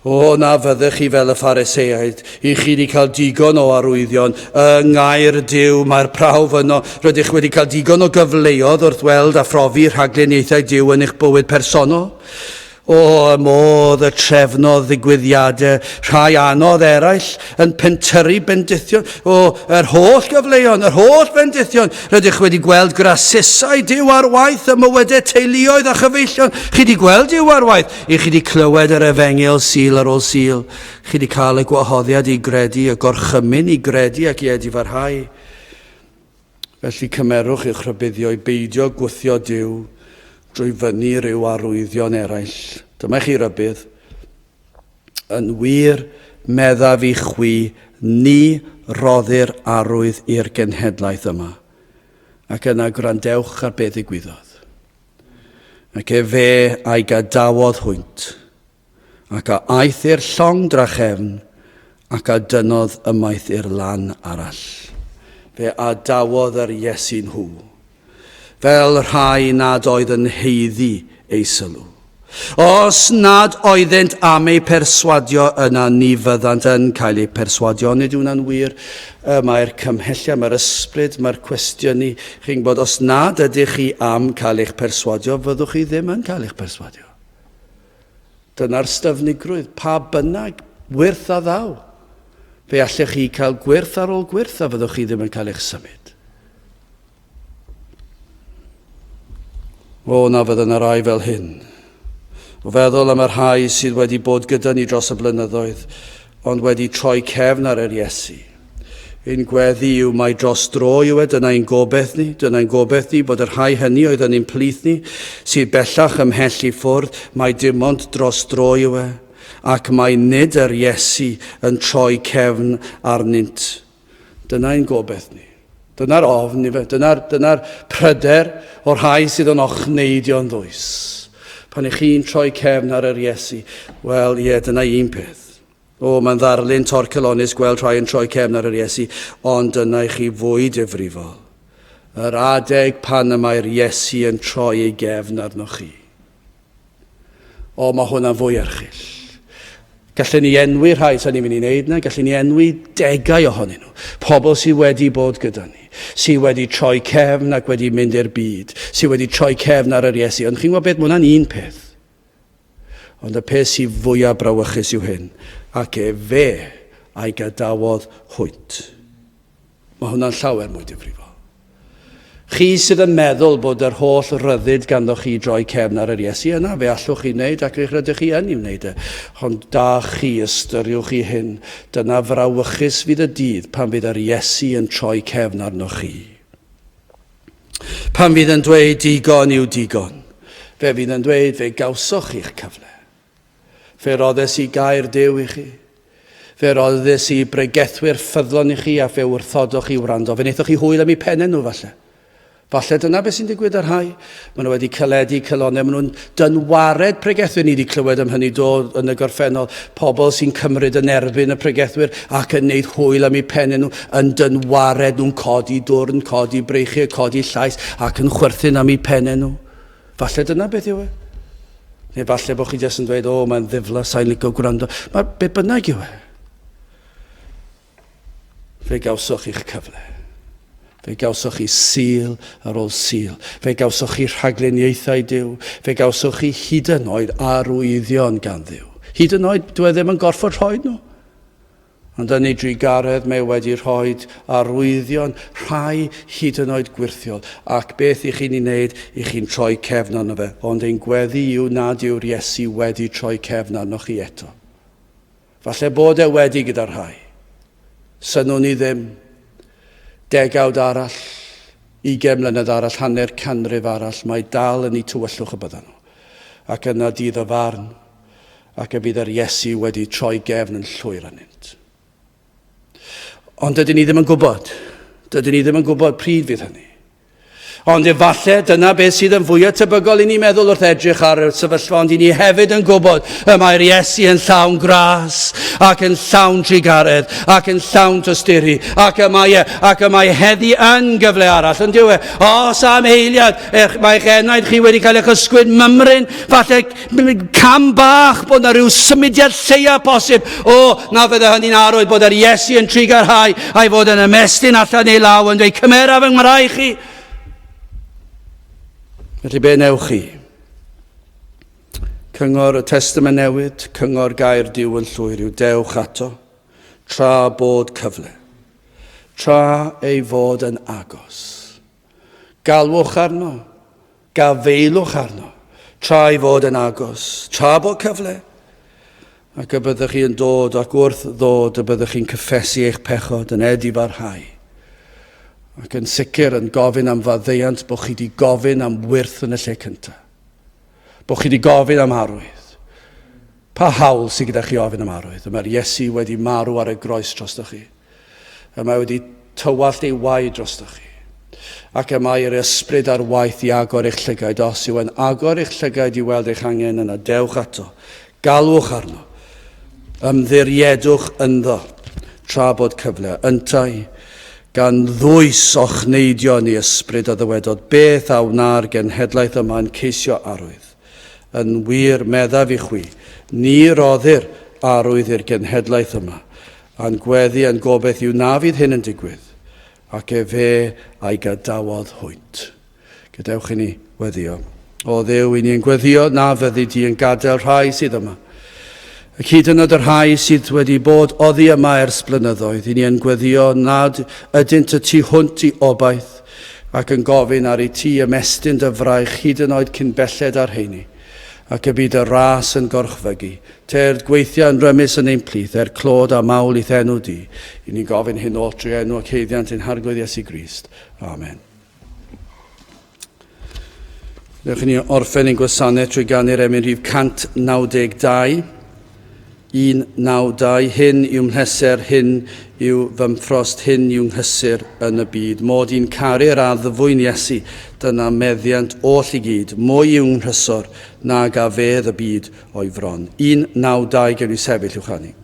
Na fyddech chi fel y Phariseaid, i chi wedi cael digon o arwyddion, ngair Duw, mae'r prawf yno, rydych wedi cael digon o gyfleoedd wrth weld a phrofi rhagluniaethau Duw yn eich bywyd personol. Y modd y trefnodd ddigwyddiadau, rhai anodd eraill yn pentyrru bendithion. Yr holl gyfleon, yr holl bendithion, rydych wedi gweld grasusau Duw ar waith y mywydau teuluoedd a chyfeillion. Chi wedi gweld Duw ar waith, i chi wedi clywed yr efengyl sul ar ôl sul. Chi wedi cael y gwahoddiad i gredu, y gorchymyn i gredu ac i edifarhau. Felly cymerwch eich rhybuddio i beidio gwthio Duw drwy fyny ryw arwyddion eraill. Dyma chi rybydd. Yn wir meddaf i chwi, ni roddir arwydd i'r genhedlaeth yma. Ac yna gwrandewch ar beth ddigwyddodd. Ac fe a'i gadawodd hwynt, ac a aeth i'r llong drachefn, ac a dynodd ymaith i'r lan arall. Fe adawodd yr Iesu nhw, fel rhai nad oedd yn heiddi ei sylw. Os nad oeddent am ei perswadio yna, ni fyddant yn cael ei perswadio. Nid yw'n anwyr, mae'r cymhelliad, mae'r ysbryd, mae'r cwestiynu. Chi'n bod, os nad ydych chi am cael eich perswadio, fyddwch chi ddim yn cael eich perswadio. Dyna'r styfnigrwydd, pa bynnag wyrth a ddaw. Fe allech chi cael gwirth ar ôl gwirth, a fyddwch chi ddim yn cael eich symud. O, na fydd yna rai fel hyn. O feddwl am yr rhai sydd wedi bod gyda ni dros y blynyddoedd, ond wedi troi cefn ar yr Iesu. Ein gweddi yw mai dros dro yw dyna ein gobeith ni. Dyna ein gobeith ni bod yr rhai hynny oedd yn ein plith ni, sydd bellach ymhell i ffwrdd, mai dim ond dros dro yw ac mai nid yr Iesu yn troi cefn arnynt. Dyna ein gobeith ni. Dyna'r ofn i fe. Dyna'r pryder o'r rhai sydd yn ochneidion ddwys. Pan ych chi'n troi cefn ar yr Iesu, wel, dyna un peth. O, mae'n ddarlun torcylonus gweld rhai yn troi cefn ar yr Iesu, ond dyna i chi fwy difrifol. Yr adeg pan y mae'r Iesu yn troi ei gefn arnoch chi. O, mae hwnna'n fwy erchyll. Gallwn ni enwi rhai sy'n ni'n mynd i wneud yna, gallwn ni enwi degau ohonyn nhw. Pobl sydd wedi bod gyda ni, sydd wedi troi cefn ac wedi mynd i'r byd, sydd wedi troi cefn ar yr Iesu. Ond chi'n gwybod beth, mae hwnna'n un peth. Ond y peth sydd fwyaf brawychus yw hyn, ac fe a'i gadawodd hwynt. Mae hwnna'n llawer mwy difrifol. Chi sydd yn meddwl bod yr holl ryddid ganddoch chi droi cefn ar yr Iesu yna, fe allwch chi wneud ac eich rydych chi yn i'w wneud e. Ond da chi ystyriwch chi hyn, dyna frawychus fydd y dydd pan fydd yr Iesu yn troi cefn arnoch chi. Pan fydd yn dweud digon yw digon, fe fydd yn dweud fe gawsoch chi'ch cyfle. Fe roddes i gair Duw i chi. Fe roddes i bregethwyr ffyddlon i chi a fe wrthodoch i wrando. Fe wnaethoch chi hwyl am eu pennau nhw falle. Falle dyna beth sy'n digwydd ar rhai. Maen nhw wedi caledu cylonau, maen nhw'n dynwared pregethwyr. Ni wedi clywed am hynny dod yn y gorffennol. Pobl sy'n cymryd yn erbyn y pregethwyr ac yn neud hwyl am eu pennau nhw, yn dynwared nhw'n codi dwrn, codi breichiau, codi llais ac yn chwerthin am eu pennau nhw. Falle dyna beth yw e. Neu falle bod chi jyst yn dweud, o, mae'n ddifla, sa'n licio gwrando. Mae be bynnag yw e. Fe gawsoch i'ch cyfle. Fe gawsoch chi sul ar ôl sul. Fe gawsoch chi rhagluniaethau Duw. Fe gawsoch chi hyd yn oed arwyddion gan Dduw. Hyd yn oed, dwi ddim yn gorfod rhoi nhw. Ond yn ei drigaredd, mae wedi rhoi arwyddion rhai hyd yn oed gwirthiol. Ac beth i chi'n ei wneud, i chi'n troi cefn arno fe. Ond ein gweddi yw nad yw'r Iesu wedi troi cefn arnoch chi eto. Falle bod e wedi gyda'r rhai. Synwn ni ddim. Degawd arall, 20 mlynedd arall, hanner canrif arall, mae dal yn ei tywyllwch y byddan nhw. Ac yna dydd y farn, ac y bydd yr Iesu wedi troi gefn yn llwyr arnynt. Ond dydyn ni ddim yn gwybod. Dydyn ni ddim yn gwybod pryd fydd hynny. Ond efallai dyna beth sydd yn fwyaf tebygol i ni meddwl wrth edrych ar y sefyllfa, ond i ni hefyd yn gwybod y mae'r Iesu yn llawn gras ac yn llawn trigaredd ac yn llawn tosturi ac y mae heddi yn gyfle arall. Ond dyw e, os am eiliad mae'ch enaid chi wedi cael eich ysgwyd mymryn, falle cam bach bod yna rhyw symudiad lleia posib. Na fydde hynny'n arwydd bod yr Iesu yn trigarhau a'i fod yn ymestyn allan ei law yn dweud cymeraf yng ngwraig chi. Felly be newch chi? Cyngor y Testament Newydd, cyngor gair Duw yn llwyr yw dewch ato, tra bod cyfle, tra ei fod yn agos. Galwch arno, gafeilwch arno, tra ei fod yn agos, tra bod cyfle. Ac y byddwch chi yn dod ac wrth ddod y byddwch chi'n cyffesu eich pechod yn edifarhau. Ac yn sicr yn gofyn am faddeuant bod chi wedi gofyn am wyrth yn y lle cyntaf. Bod chi wedi gofyn am arwydd. Pa hawl sydd gyda chi ofyn am arwydd? Mae'r Iesu wedi marw ar y groes drostoch chi. A mae wedi tywallt ei waed drostoch chi. Ac y mae'r ysbryd ar waith i agor eich llygaid. Os yw yn agor eich llygaid i weld eich angen yna, dewch ato. Galwch arno. Ymddiriedwch ynddo. Tra bod cyfle. Yntai, gan ddwys o'ch neidio ni ysbryd a ddywedod, beth a wna'r genhedlaeth yma yn ceisio arwydd. Yn wir meddaf i chwi, ni roddir arwydd i'r genhedlaeth yma, a'n gweddi yn gobeith yw na fydd hyn yn digwydd, ac fe a'i gadawodd hwynt. Gadewch i ni weddio. O Dduw, i ni'n gweddio na fyddi di yn gadael rhai sydd yma. Ac hyd yn oed yr rhai sydd wedi bod oddi yma ers blynyddoedd, i ni yn gweddio nad ydynt y tu hwnt i obaith, ac yn gofyn ar ei ti ymestyn dy fraich hyd yn oed cyn belled ar heini, ac y byd y ras yn gorchfygu, te'r gweithio yn rymus yn ein plith, clod a mawl i enw di. I ni gofyn hyn o trwy enw ac heiddiant yn harglwydd Iesu Grist. Amen. Dewch i ni orffen ein gwasanaeth trwy ganu'r emyn rhif 192. 192, hyn yw mhleser, hyn yw fymffrost, hyn yw nghysur yn y byd. Mod i'n caru'r addfwyn Iesu, dyna meddiant oll i gyd. Mwy yw nghysor nag a fedd y byd o'i fron. 192, gewn ni sefyll i'w chanu.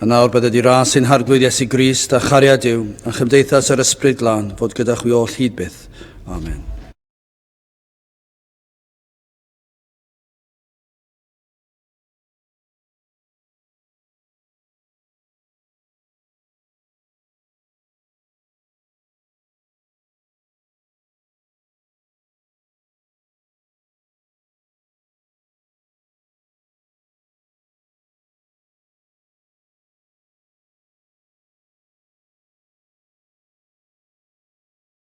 A nawr bydde di ras sy'n harglwydd Iesu Grist a chariad Duw a chymdeithas yr ysbryd glân fod gyda chwi oll hyd byth. Amen.